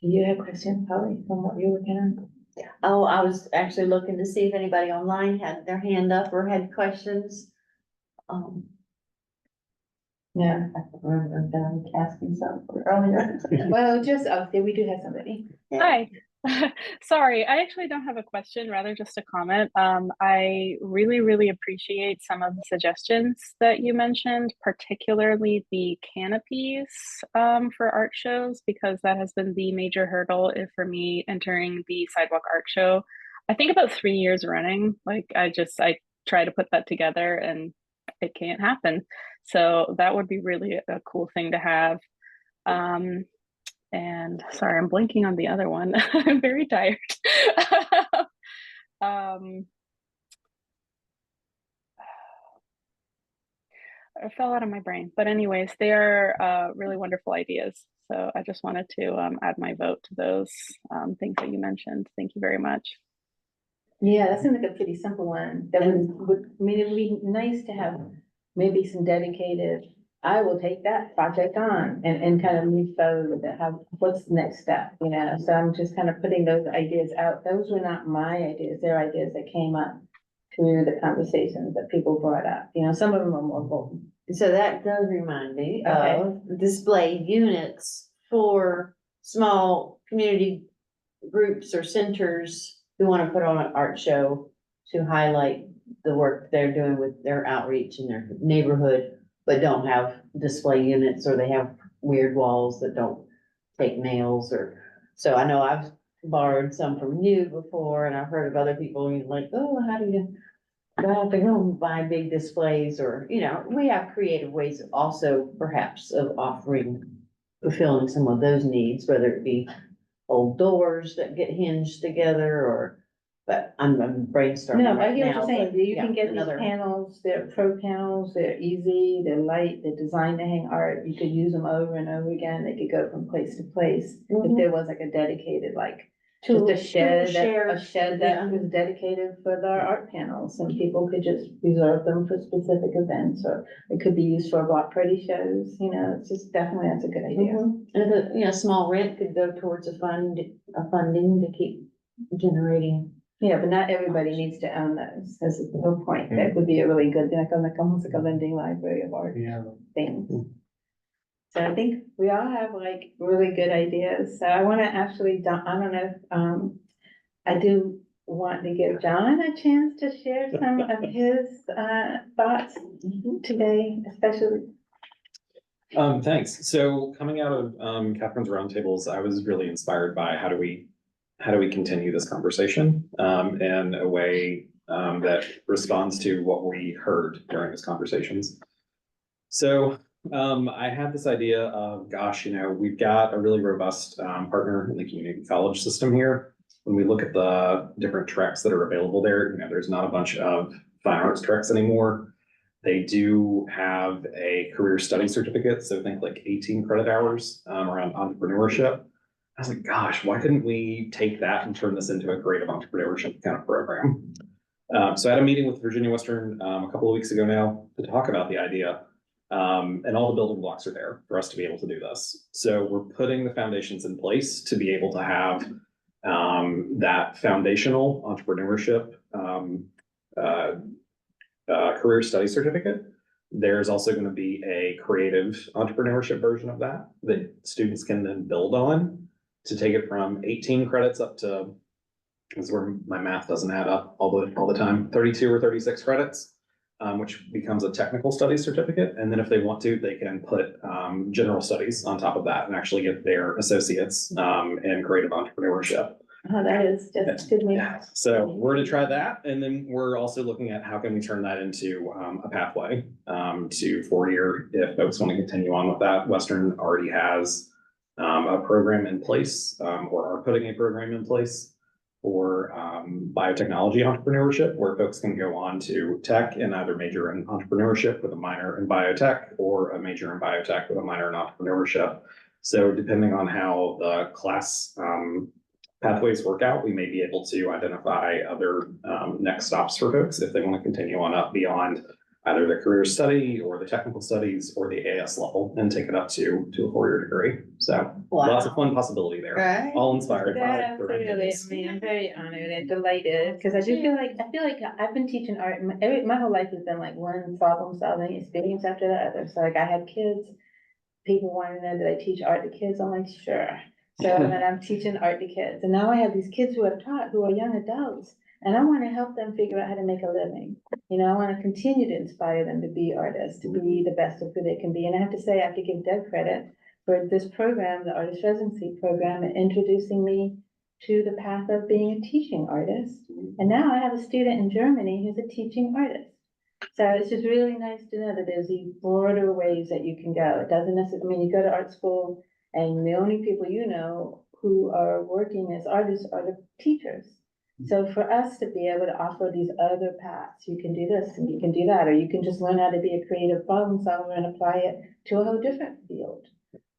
you have questions, Polly, from what you're looking at? Oh, I was actually looking to see if anybody online had their hand up or had questions. Yeah. I don't remember them asking something earlier. Well, just, we do have somebody. Hi, Sorry, I actually don't have a question, rather just a comment. I really, really appreciate some of the suggestions that you mentioned, particularly the canopies for art shows, because that has been the major hurdle for me entering the sidewalk art show. I think about 3 years running. Like I try to put that together and it can't happen. So that would be really a cool thing to have. And sorry, I'm blanking on the other one. I'm very tired. um, it fell out of my brain. But anyways, they are really wonderful ideas. So I just wanted to add my vote to those things that you mentioned. Thank you very much. Yeah, that seems like a pretty simple one. That I mean, it would be nice to have maybe some dedicated, I will take that project on and kind of move forward with it. What's the next step, you know? So I'm just kind of putting those ideas out. Those were not my ideas. They're ideas that came up through the conversations that people brought up. You know, some of them are more bold. So that does remind me Okay. of display units for small community groups or centers who want to put on an art show to highlight the work they're doing with their outreach in their neighborhood, but don't have display units, or they have weird walls that don't take nails, or, so I know I've borrowed some from you before, and I've heard of other people, you like, oh, how do you, do I have to go and buy big displays, or, you know, we have creative ways also perhaps of fulfilling some of those needs, whether it be old doors that get hinged together, or, but I'm brainstorming No, I right hear what now. you're saying. but You yeah, can get these another- panels, they're pro panels, they're easy, they're light, they're designed to hang art. You could use them over and over again. They could go from place to place. If Mhm. there was like a dedicated, like, Tool- just a shed, tool share, a shed yeah. that was dedicated for the art panels, and people could just reserve them for specific events, or it could be used for block party shows, you know, it's just definitely, that's a good idea. Mhm. And the, you know, small rent could go towards a funding to keep generating. Yeah, but not everybody needs to own those, that's the whole point. That would be a really good, like almost like a lending library of art things. So I think we all have like really good ideas. So I want to actually, I don't know, if, I do want to give John a chance to share some of his thoughts today, especially. Thanks. So coming out of Catherine's roundtables, I was really inspired by how do we continue this conversation in a way that responds to what we heard during those conversations. So I had this idea of, gosh, you know, we've got a really robust partner in the community college system here. When we look at the different tracks that are available there, you know, there's not a bunch of fine arts tracks anymore. They do have a career study certificate, so think like 18 credit hours around entrepreneurship. I was like, gosh, why couldn't we take that and turn this into a creative entrepreneurship kind of program? So I had a meeting with Virginia Western a couple of weeks ago now to talk about the idea. And all the building blocks are there for us to be able to do this. So we're putting the foundations in place to be able to have that foundational entrepreneurship career study certificate. There's also going to be a creative entrepreneurship version of that students can then build on to take it from 18 credits up to, this is where my math doesn't add up all the time, 32 or 36 credits, which becomes a technical studies certificate. And then if they want to, they can put general studies on top of that and actually get their associates in creative entrepreneurship. Oh, that is just good news. Yeah, so we're gonna try that, and then we're also looking at how can we turn that into a pathway to 4-year if folks want to continue on with that. Western already has a program in place, or are putting a program in place for biotechnology entrepreneurship, where folks can go on to tech and either major in entrepreneurship with a minor in biotech, or a major in biotech with a minor in entrepreneurship. So depending on how the class pathways work out, we may be able to identify other next stops for folks if they want to continue on up beyond either the career study or the technical studies or the AS level and take it up to a 4-year degree. So lots of fun possibility there. Right. All inspired by Yeah, the absolutely. I rankings. mean, I'm very honored and delighted because I feel like I've been teaching art. My whole life has been like one problem solving experience after the other. So like I had kids, people wanted to know that I teach art to kids. I'm like, sure. So and then I'm teaching art to kids, and now I have these kids who I've taught who are young adults, and I want to help them figure out how to make a living. You know, I want to continue to inspire them to be artists, to be the best of who they can be. And I have to say, I have to give Deb credit for this program, the artist residency program, and introducing me to the path of being a teaching artist. And now I have a student in Germany who's a teaching artist. So it's just really nice to know that there's these broader ways that you can go. It doesn't necessarily, I mean, you go to art school and the only people you know who are working as artists are the teachers. So for us to be able to offer these other paths, you can do this and you can do that, or you can just learn how to be a creative problem solver and apply it to a whole different field.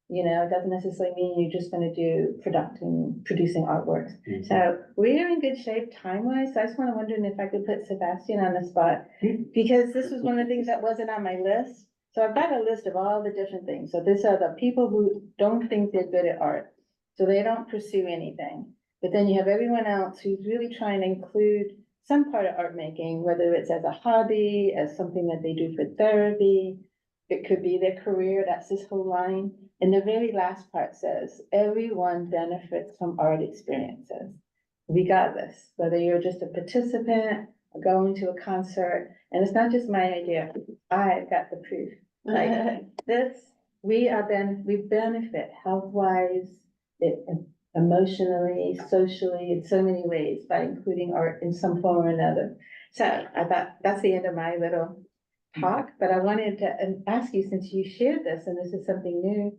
You know, it doesn't necessarily mean you're just gonna do producing artworks. So we're in good shape time-wise. So I just wanna wondering if I could put Sebastian on the spot, because this was one of the things that wasn't on my list. So I've got a list of all the different things. So these are the people who don't think they're good at art, so they don't pursue anything. But then you have everyone else who's really trying to include some part of art making, whether it's as a hobby, as something that they do for therapy. It could be their career, that's this whole line. And the very last part says, everyone benefits from art experiences, regardless, whether you're just a participant or going to a concert. And it's not just my idea, I've got the proof. Like this, we benefit health-wise, emotionally, socially, in so many ways by including art in some form or another. So I thought that's the end of my little talk, but I wanted to ask you, since you shared this, and this is something new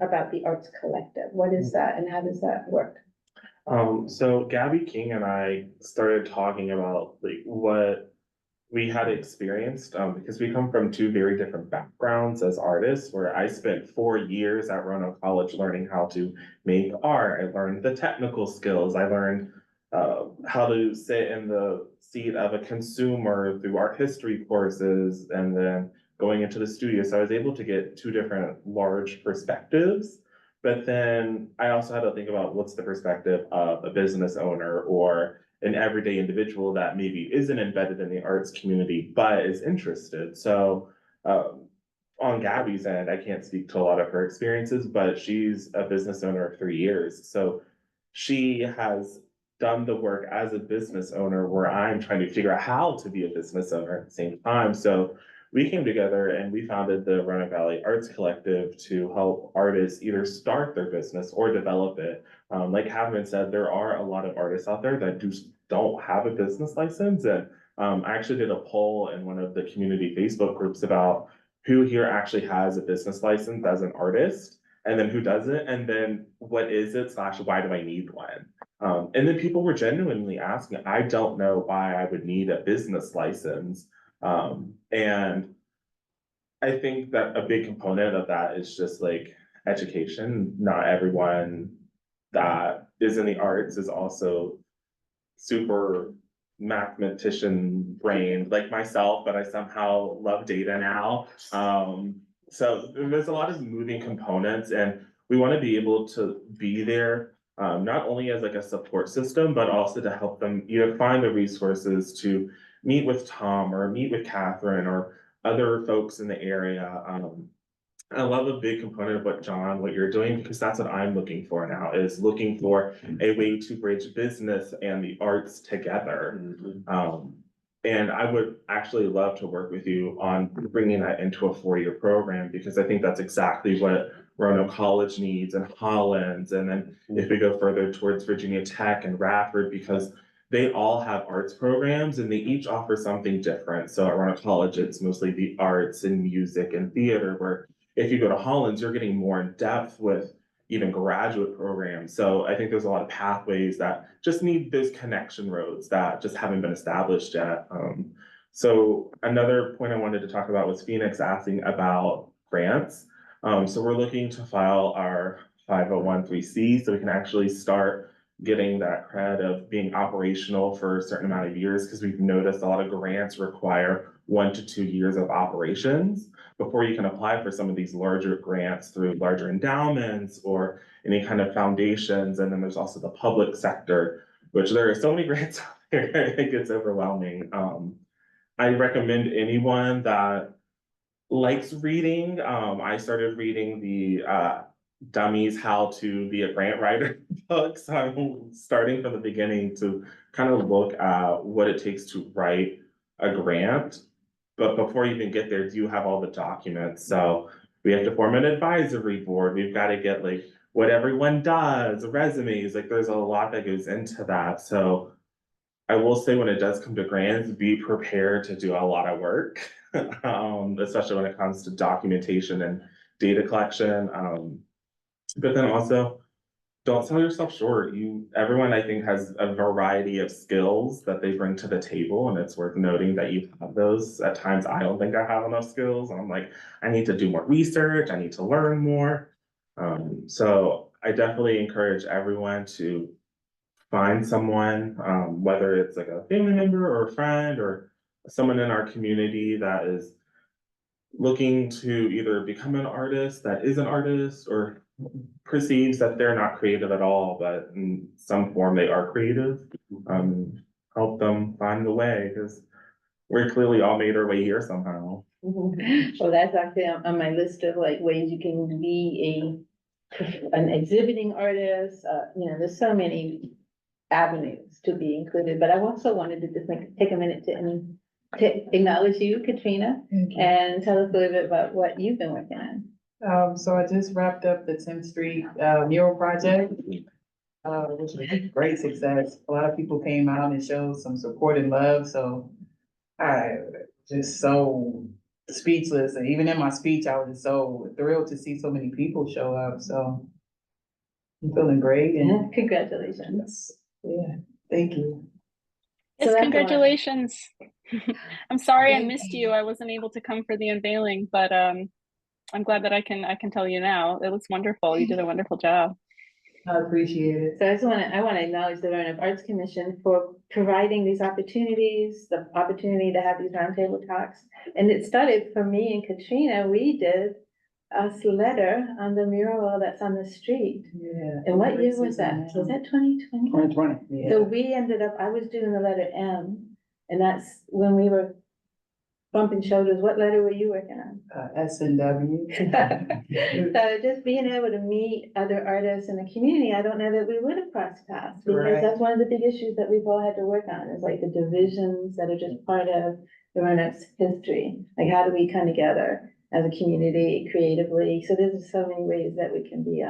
about the Arts Collective, what is that and how does that work? So Gabby King and I started talking about like what we had experienced, because we come from two very different backgrounds as artists, where I spent 4 years at Roanoke College learning how to make art. I learned the technical skills. I learned how to sit in the seat of a consumer through art history courses, and then going into the studio. So I was able to get two different large perspectives. But then I also had to think about what's the perspective of a business owner or an everyday individual that maybe isn't embedded in the arts community, but is interested. So on Gabby's end, I can't speak to a lot of her experiences, but she's a business owner of 3 years. So she has done the work as a business owner where I'm trying to figure out how to be a business owner at the same time. So we came together and we founded the Roanoke Valley Arts Collective to help artists either start their business or develop it. Like Catherine said, there are a lot of artists out there that don't have a business license. And I actually did a poll in one of the community Facebook groups about who here actually has a business license as an artist, and then who doesn't, and then what is it / why do I need one? And then people were genuinely asking, I don't know why I would need a business license. And I think that a big component of that is just like education. Not everyone that is in the arts is also super mathematician brained like myself, but I somehow love data now. So there's a lot of moving components, and we want to be able to be there, not only as like a support system, but also to help them either find the resources to meet with Tom or meet with Catherine or other folks in the area. I love a big component of what you're doing, because that's what I'm looking for now, is looking for a way to bridge business and the arts together. And I would actually love to work with you on bringing that into a 4-year program, because I think that's exactly what Roanoke College needs, and Hollins. And then if we go further towards Virginia Tech and Radford, because they all have arts programs and they each offer something different. So at Roanoke College, it's mostly the arts and music and theater, where if you go to Hollins, you're getting more in depth with even graduate programs. So I think there's a lot of pathways that just need those connection roads that just haven't been established yet. So another point I wanted to talk about was Phoenix asking about grants. So we're looking to file our 501(c)(3) so we can actually start getting that cred of being operational for a certain amount of years, because we've noticed a lot of grants require 1 to 2 years of operations before you can apply for some of these larger grants through larger endowments or any kind of foundations. And then there's also the public sector, which there are so many grants out there, it gets overwhelming. I recommend anyone that likes reading. I started reading dummies how to be a grant writer book. So I'm starting from the beginning to kind of look at what it takes to write a grant. But before you even get there, do you have all the documents? So we have to form an advisory board. We've got to get like what everyone does, resumes, like there's a lot that goes into that. So I will say when it does come to grants, be prepared to do a lot of work, especially when it comes to documentation and data collection. But then also, don't sell yourself short. Everyone I think has a variety of skills that they bring to the table, and it's worth noting that you have those. At times, I don't think I have enough skills, and I'm like, I need to do more research. I need to learn more. So I definitely encourage everyone to find someone, whether it's like a family member or a friend or someone in our community that is looking to either become an artist that is an artist or perceives that they're not creative at all, but in some form they are creative. Help them find the way, because we're clearly all made our way here somehow. Well, that's actually on my list of like ways you can be an exhibiting artist. There's so many avenues to be included, but I also wanted to just take a minute to acknowledge you, Katrina, and tell us a little bit about what you've been working on. So I just wrapped up the 10th Street mural project, which was a great success. A lot of people came out and showed some support and love, so I just so speechless. And even in my speech, I was just so thrilled to see so many people show up, so I'm feeling great. And Congratulations. yeah, thank you. Yes, So that's congratulations. I'm sorry I Thank missed you. I wasn't able to come for the unveiling, but I'm glad that I can tell you now. It looks wonderful. You did a wonderful job. I appreciate it. So I want to acknowledge the Roanoke Arts Commission for providing these opportunities, the opportunity to have these roundtable talks. And it started for me and Katrina. We did a letter on the mural that's on the street. Yeah. And what year was that? Was that 2020? 2020. Yeah. So I was doing the letter M, and that's when we were bumping shoulders. What letter were you working on? S&W. So just being able to meet other artists in the community, I don't know that we would have crossed paths, because Right. that's one of the big issues that we've all had to work on, is like the divisions that are just part of the Roanoke's history. Like, how do we come together as a community creatively? So there's so many ways that we can be,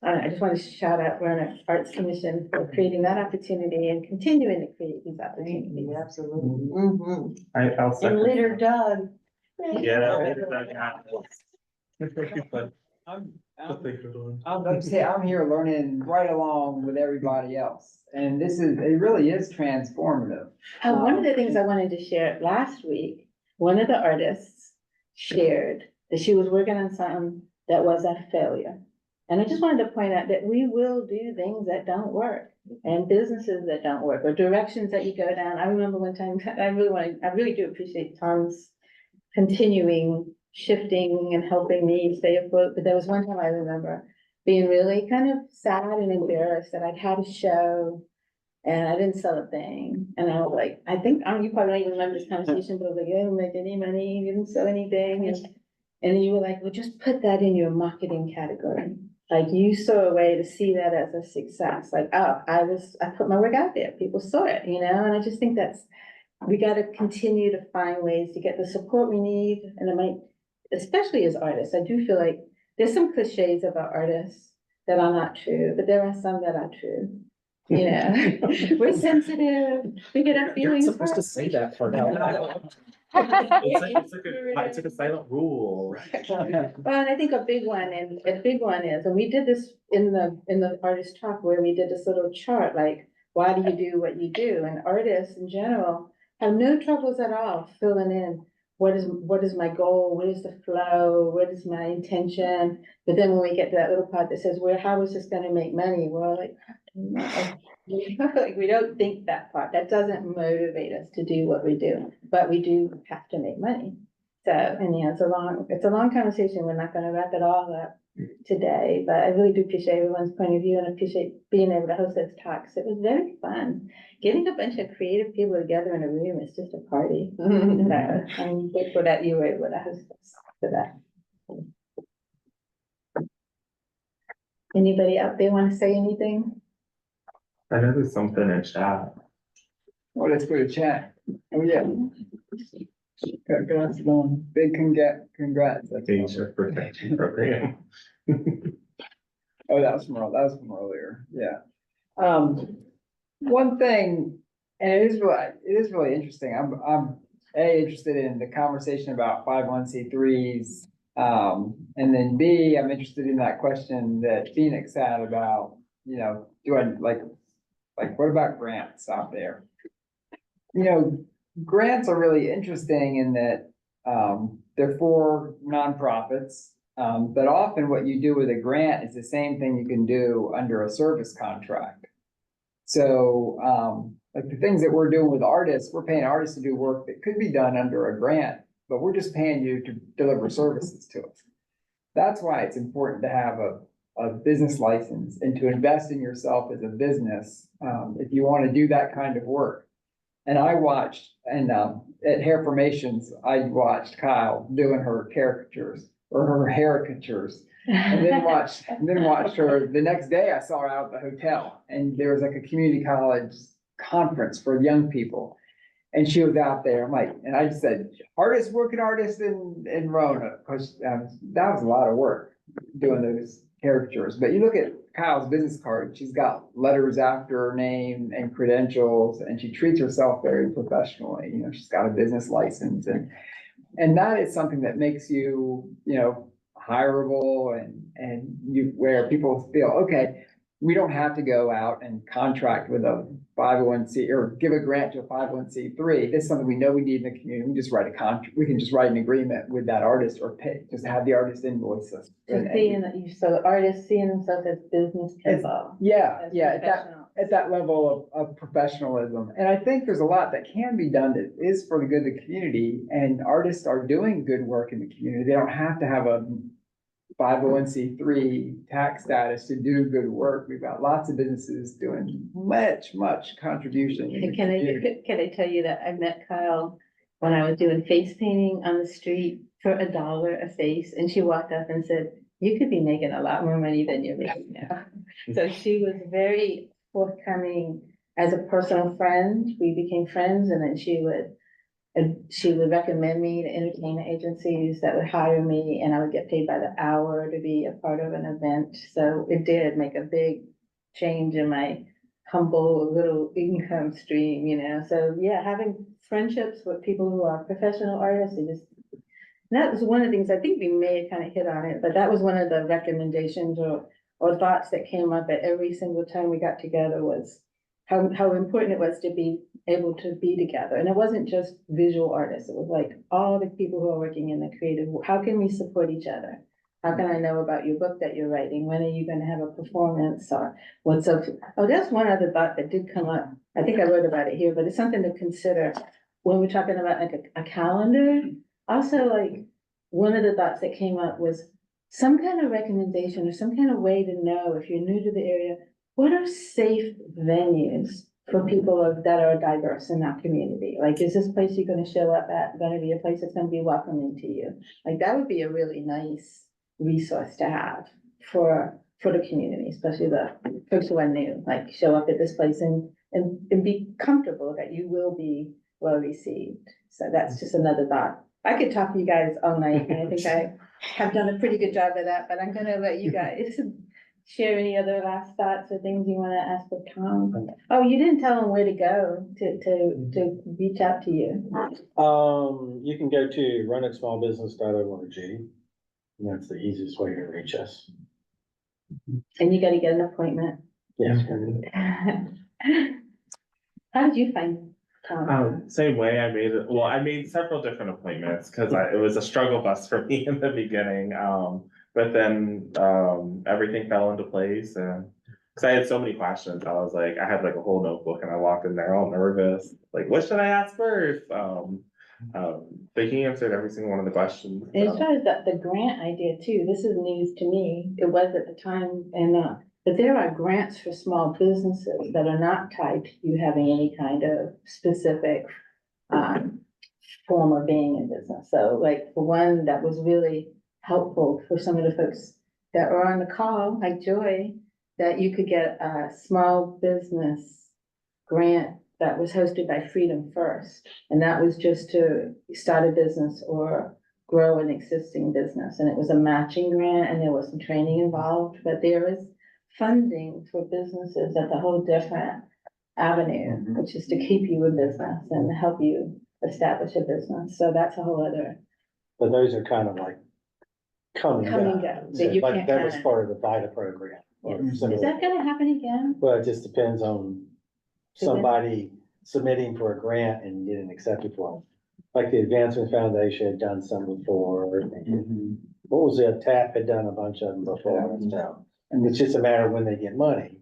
I just want to shout out Roanoke Arts Commission for creating that opportunity and continuing to create these opportunities. Absolutely. Mhm. I'll And second. Litter Doug. Yeah. I'm saying, I'm here learning right along with everybody else. And it really is transformative. One of the things I wanted to share last week, one of the artists shared that she was working on something that was a failure. And I just wanted to point out that we will do things that don't work, and businesses that don't work, or directions that you go down. I remember one time, I really do appreciate Tom's continuing shifting and helping me stay afloat. But there was one time I remember being really kind of sad and embarrassed that I'd had a show and I didn't sell a thing. And I was like, you probably don't even remember this conversation, but I was like, I didn't make any money, you didn't sell anything. And you were like, well, just put that in your marketing category. Like, you saw a way to see that as a success. Like, oh, I put my work out there. People saw it, and I just think we got to continue to find ways to get the support we need. And it might, especially as artists, I do feel like there's some cliches about artists that are not true, but there are some that are true. We're sensitive. We get our feelings. You're supposed to say that part out loud. It's like a silent rule. Well, and I think a big one is, and we did this in the artist talk, where we did this little chart, like, why do you do what you do? And artists in general have no troubles at all filling in what is my goal, what is the flow, what is my intention. But then when we get to that little part that says, how is this gonna make money? We're like, like, we don't think that part. That doesn't motivate us to do what we do, but we do have to make money. So, and yeah, it's a long conversation. We're not gonna wrap it all up today, but I really do appreciate everyone's point of view and appreciate being able to host those talks. It was very fun. Getting a bunch of creative people together in a room is just a party. So I'm grateful that you were able to host us for that. Anybody out there want to say anything? I know there's something in chat. Well, let's go to chat. Oh, yeah. Congrats, Dawn. Big congrats. That's Asia protection program. Oh, that was from earlier, yeah. One thing, and it is really interesting, I'm interested in the conversation about 501c3s. And then B, I'm interested in that question that Phoenix had about, do I like, what about grants out there? Grants are really interesting in that, they're for nonprofits. But often what you do with a grant is the same thing you can do under a service contract. So, like the things that we're doing with artists, we're paying artists to do work that could be done under a grant, but we're just paying you to deliver services to us. That's why it's important to have a business license and to invest in yourself as a business, if you want to do that kind of work. And I watched, and at Hair Formations, I watched Kyle doing her caricatures or her haricatures. And then watched her, the next day I saw her out at the hotel, and there was like a community college conference for young people. And she was out there, I'm like, and I just said, working artist in Rona, because that was a lot of work doing those caricatures. But you look at Kyle's business card, she's got letters after her name and credentials, and she treats herself very professionally. She's got a business license, and that is something that makes you, hireable, and where people feel, okay, we don't have to go out and contract with a 501c or give a grant to a 501c3. This is something we know we need in the community. We just write a contract. We can just write an agreement with that artist or just have the artist invoice us. So the artists seeing themselves as business people. At that level of professionalism. And I think there's a lot that can be done that is for the good of the community, and artists are doing good work in the community. They don't have to have a 501c3 tax status to do good work. We've got lots of businesses doing much contribution. Can I tell you that I met Kyle when I was doing face painting on the street for $1 a face, and she walked up and said, "You could be making a lot more money than you're making now." So she was very forthcoming as a personal friend. We became friends, and then she would recommend me to entertainment agencies that would hire me, and I would get paid by the hour to be a part of an event. So it did make a big change in my humble little income stream, So yeah, having friendships with people who are professional artists, that was one of the things, I think we may have kind of hit on it, but that was one of the recommendations or thoughts that came up at every single time we got together, was how important it was to be able to be together. And it wasn't just visual artists. It was like all the people who are working in the creative, how can we support each other? How can I know about your book that you're writing? When are you going to have a performance, or what's up? Oh, that's one other thought that did come up. I think I wrote about it here, but it's something to consider when we're talking about like a calendar. Also, like one of the thoughts that came up was some kind of recommendation or some kind of way to know if you're new to the area, what are safe venues for people that are diverse in that community? Like, is this place you're going to show up at going to be a place that's going to be welcoming to you? Like, that would be a really nice resource to have for the community, especially the folks who are new. Like, show up at this place and be comfortable that you will be well received. So that's just another thought. I could talk to you guys all night, and I think I have done a pretty good job of that, but I'm going to let you guys share any other last thoughts or things you want to ask of Tom. Oh, you didn't tell him where to go to reach out to you. You can go to roanoksmallbusiness.org, and that's the easiest way to reach us. And you got to get an appointment. Yes. How did you find Tom? Same way. I made several different appointments because it was a struggle bus for me in the beginning. But then everything fell into place, and because I had so many questions, I was like, I had like a whole notebook, and I walked in there all nervous, like, what should I ask first? But he answered every single one of the questions. And as far as the grant idea too, this is news to me. It was at the time, but there are grants for small businesses that are not tied to you having any kind of specific form of being in business. So like for one that was really helpful for some of the folks that were on the call, like Joy, that you could get a small business grant that was hosted by Freedom First. And that was just to start a business or grow an existing business. And it was a matching grant and there was some training involved, but there is funding for businesses at the whole different avenue, which is to keep you in business and help you establish a business. So that's a whole other But those are kind of like coming come and down. go. That you Like can't that was kind part of the VITA program. or of, some is of that gonna happen again? Well, it just depends on somebody submitting for a grant and getting accepted for it. Like the Advancement Foundation had done some before. And what was it? TAP had done a bunch of them before. So, and it's just a matter of when they get money.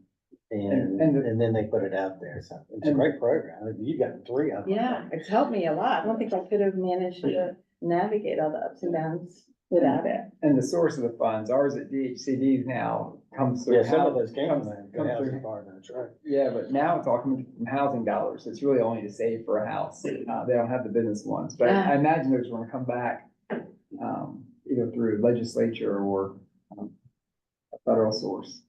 And then they put it out there. So it's a great program. You've got 3 of them. Yeah, it's helped me a lot. I don't think I could have managed to navigate all the ups and downs without it. And the source of the funds, ours at DHCD now comes through. Yeah, some of hou- those came comes- from the comes housing through- department, that's right. Yeah, but now it's all coming from housing dollars. It's really only to save for a house. They don't have the business ones, but I imagine those want to come back, either through legislature or a federal source.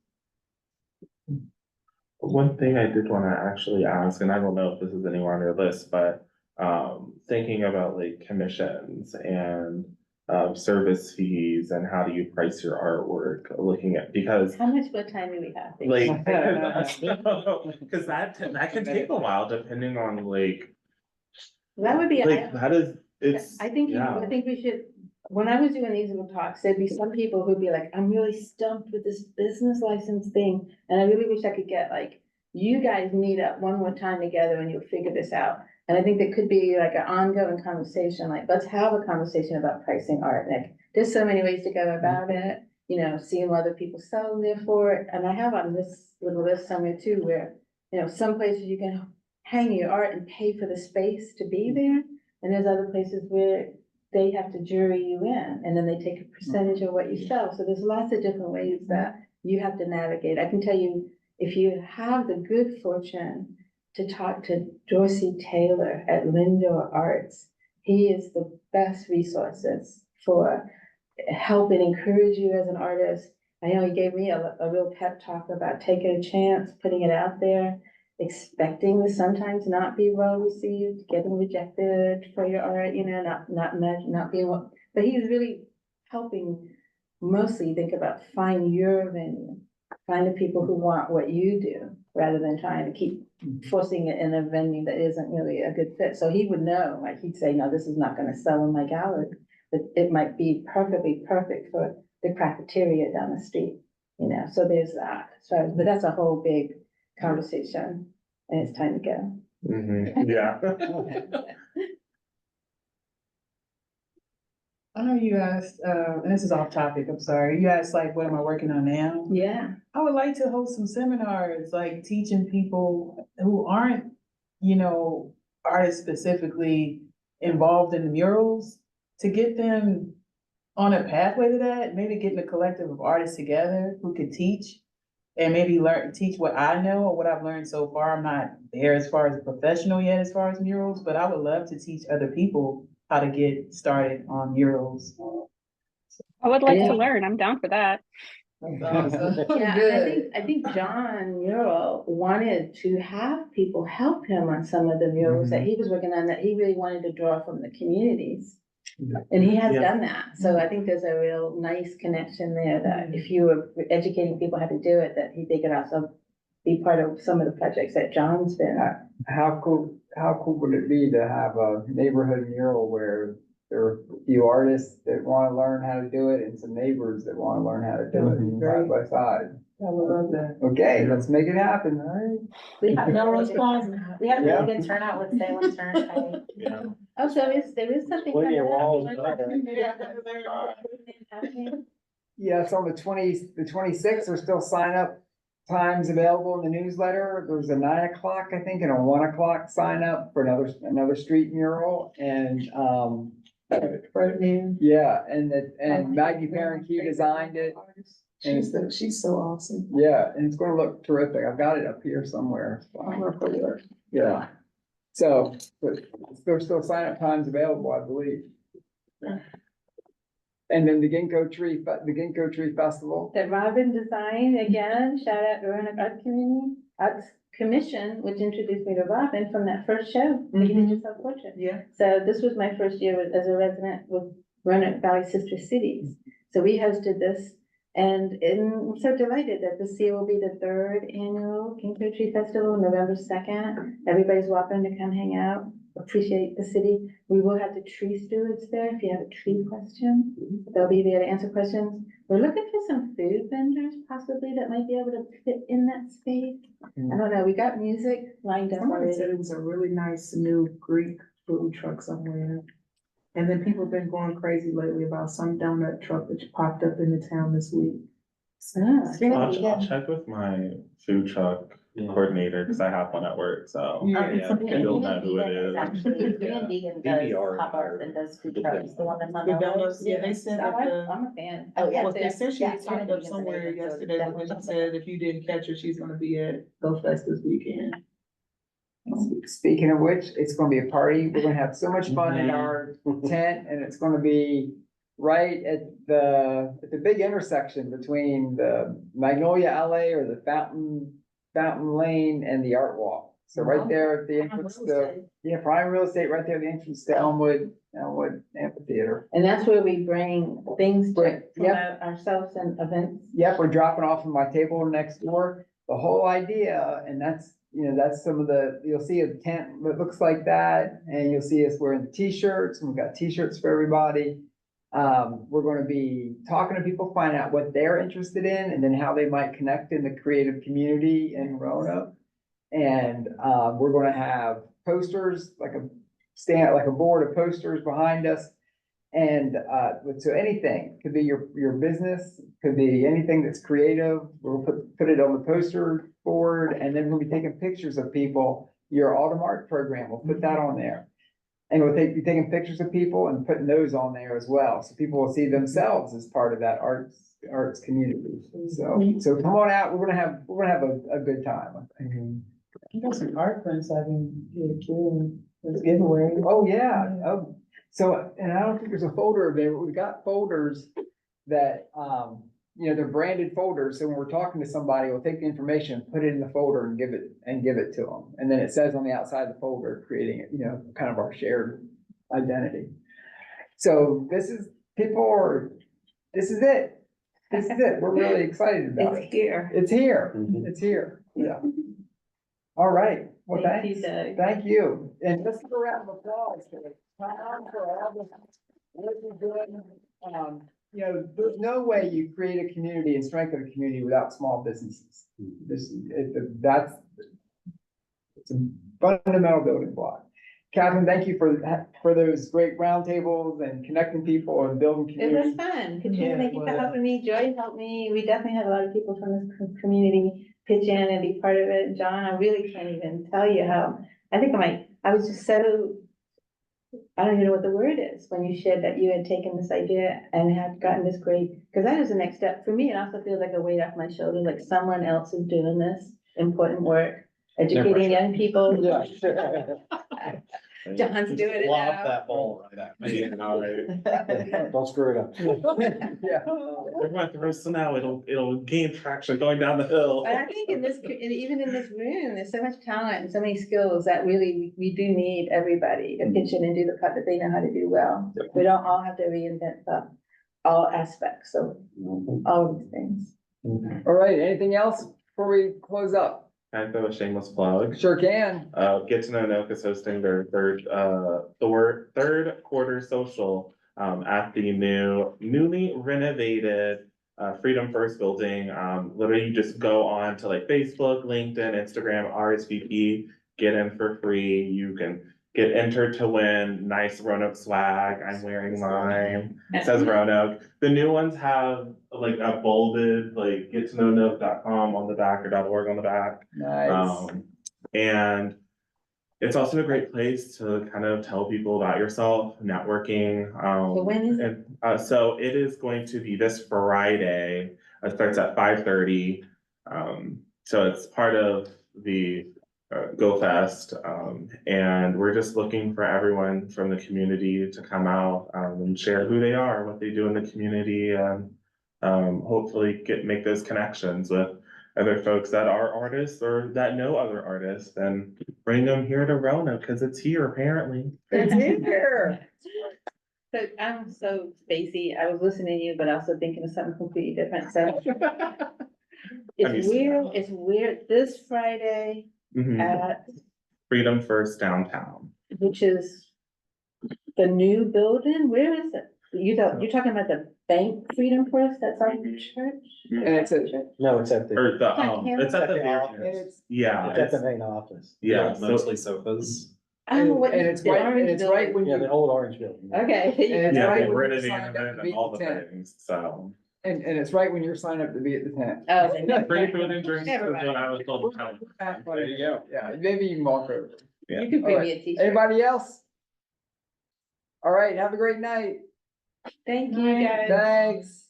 One thing I did wanna actually ask, and I don't know if this is anywhere on your list, but, thinking about like commissions and, service fees and how do you price your artwork, looking at, because How much more time do we have? like, cause that can take a while depending on like, That would be. like, that is, it's, I think, yeah. I think we should, when I was doing these little talks, there'd be some people who'd be like, I'm really stumped with this business license thing. And I really wish I could get like, you guys meet up one more time together and you'll figure this out. And I think there could be like an ongoing conversation, like, let's have a conversation about pricing art. Like, there's so many ways to go about it, you know, seeing what other people sell there for it. And I have on this little list somewhere too, where, you know, some places you can hang your art and pay for the space to be there. And there's other places where they have to jury you in, and then they take a percentage of what you sell. So there's lots of different ways that you have to navigate. I can tell you, if you have the good fortune to talk to Dorsey Taylor at Lindor Arts, he is the best resources for help and encourage you as an artist. I know he gave me a real pep talk about taking a chance, putting it out there, expecting to sometimes not be well received, getting rejected for your art, you know, not being what, but he's really helping mostly think about find your venue, find the people who want what you do, rather than trying to keep forcing it in a venue that isn't really a good fit. So he would know, like he'd say, no, this is not gonna sell in my gallery, but it might be perfectly perfect for the cafeteria down the street, you know, so there's that. So, but that's a whole big conversation, and it's time to go. Yeah. I know you asked, and this is off topic, I'm sorry, you asked like, what am I working on now? Yeah. I would like to host some seminars, like teaching people who aren't, you know, artists specifically involved in the murals, to get them on a pathway to that, maybe getting a collective of artists together who could teach and maybe teach what I know or what I've learned so far. I'm not there as far as a professional yet, as far as murals, but I would love to teach other people how to get started on murals. I would like to learn. I'm down for that. Yeah, I think John Mural wanted to have people help him on some of the murals that he was working on, that he really wanted to draw from the communities. And he has done that. So I think there's a real nice connection there, that if you were educating people how to do it, that they could also be part of some of the projects that John's been. How cool would it be to have a neighborhood mural where there are a few artists that want to learn how to do it and some neighbors that want to learn how to do it side by side? I would love that. Okay, let's make it happen, all right? We have no response. We had a Yeah. really good turnout with Salem Turnpike. Oh, so there is something. Plenty of coming up. walls Yes, on the 26th, there's still sign up times available in the newsletter. There's a 9 o'clock, I think, and a 1 o'clock sign up for another street mural, and, yeah, and Maggie Parent-Q designed it. And She's so awesome. yeah, and it's gonna look terrific. I've got it up here somewhere. Yeah. So, but there's still sign up times available, I believe. And then the Ginkgo Tree Festival. That Robin designed, again, shout out to Roanoke Arts Commission, which introduced me to Robin from that first show, You Did Yourself Portrait. Yeah. So this was my first year as a resident with Roanoke Valley Sister Cities. So we hosted this, and I'm so delighted that this year will be the 3rd annual Ginkgo Tree Festival, November 2nd. Everybody's welcome to come hang out, appreciate the city. We will have the tree stewards there. If you have a tree question, they'll be there to answer questions. We're looking for some food vendors possibly that might be able to fit in that space. I don't know, we got music lined up Somebody already. said it was a really nice new Greek food truck somewhere. And then people have been going crazy lately about some donut truck that popped up in the town this week. I'll check with my food truck coordinator, because I have one at work, so. You'll know who it is. Actually, Vegan does pop up and does food trucks, the one that's on The the. donuts, yeah, they said that I'm a fan. Oh, yeah. well, they said she Yeah, popped up somewhere yesterday, but then she said if you didn't catch her, she's gonna be at Go Fest this weekend. Speaking of which, it's gonna be a party. We're gonna have so much fun in our tent, and it's gonna be right at the big intersection between the Magnolia Alley or the Fountain Lane and the Art Walk. So right there at the entrance to, prime real estate, right there at the entrance to Elmwood Amphitheater. And that's where we bring things to Yep. promote ourselves and events. Yep, we're dropping off in my table next door. The whole idea, and that's some of you'll see a tent that looks like that, and you'll see us wearing the t-shirts, and we've got t-shirts for everybody. We're gonna be talking to people, find out what they're interested in, and then how they might connect in the creative community in Roanoke. And, we're gonna have posters, like a board of posters behind us. And, so anything, could be your business, could be anything that's creative. We'll put it on the poster board, and then we'll be taking pictures of people. Your Autumn Art program, we'll put that on there. And we'll be taking pictures of people and putting those on there as well, so people will see themselves as part of that arts community. So come on out, we're gonna have a good time, I think. You got some art prints I've been here too, with giveaway. Oh, yeah, so, and I don't think there's a folder there, but we've got folders that, they're branded folders, so when we're talking to somebody, we'll take the information, put it in the folder and give it to them. And then it says on the outside of the folder, creating it, kind of our shared identity. So this is it. This is it. We're really excited about it. It's here. It's here. It's here. Yeah. All right. Well, Thank you, thanks. Doug. Thank you. And let's give a round of applause for Tom for all the work you're doing. There's no way you create a community and strengthen a community without small businesses. It's a fundamental building block. Catherine, thank you for those great roundtables and connecting people and building It was community. fun. Katrina, Yeah, thank you it for was. helping me. Joy helped me. We definitely had a lot of people from this community pitch in and be part of it. John, I really can't even tell you how, I was just so, I don't even know what the word is, when you shared that you had taken this idea and had gotten this great, because that is the next step. For me, it also feels like a weight off my shoulders, like someone else is doing this important work, educating young people. Yeah. John's doing it Lob now. that ball right at me. Don't screw it up. Yeah. We're going through, so now it'll gain traction going down the hill. But I think even in this room, there's so much talent and so many skills that really, we do need everybody to pitch in and do the part that they know how to do well. We don't all have to reinvent all aspects of all of these things. All right, anything else before we close up? Can I throw a shameless plug? Sure can. Get to Know Nook is hosting their third quarter social at the newly renovated Freedom First building. Literally you just go on to like Facebook, LinkedIn, Instagram, RSVP, get in for free. You can get entered to win nice Roanoke swag. I'm wearing mine. It says Roanoke. The new ones have like a bolded, like gettoknownook.com on the back or .org on the back. Nice. And it's also a great place to kind of tell people about yourself, networking. So when is it? So it is going to be this Friday. It starts at 5:30. So it's part of the Go Fest. And we're just looking for everyone from the community to come out and share who they are, what they do in the community, and hopefully make those connections with other folks that are artists or that know other artists, and bring them here to Rona because it's here apparently. It's here. So I'm so spacey. I was listening to you, but also thinking of something completely different. So it's weird. This Friday at Freedom First downtown. which is the new building. Where is it? You're talking about the bank Freedom First that's on the church? And it's a, No, it's at the. Or the, it's at the office. yeah, It's at the main office. yeah, Mostly sofas. I don't know what. and it's the right, orange and it's right when Yeah, you, the old orange building. Okay. and it's yeah, right they when rented you it signed up to and be all at the the tent. things, so. And it's right when you're signed up to be at the tent. Oh. Free food and drinks is Never what I was told to tell them. There you go. Yeah, maybe you can walk over. Yeah. You can bring me a t-shirt. Anybody else? All right, have a great night. Thank you, guys. Thanks.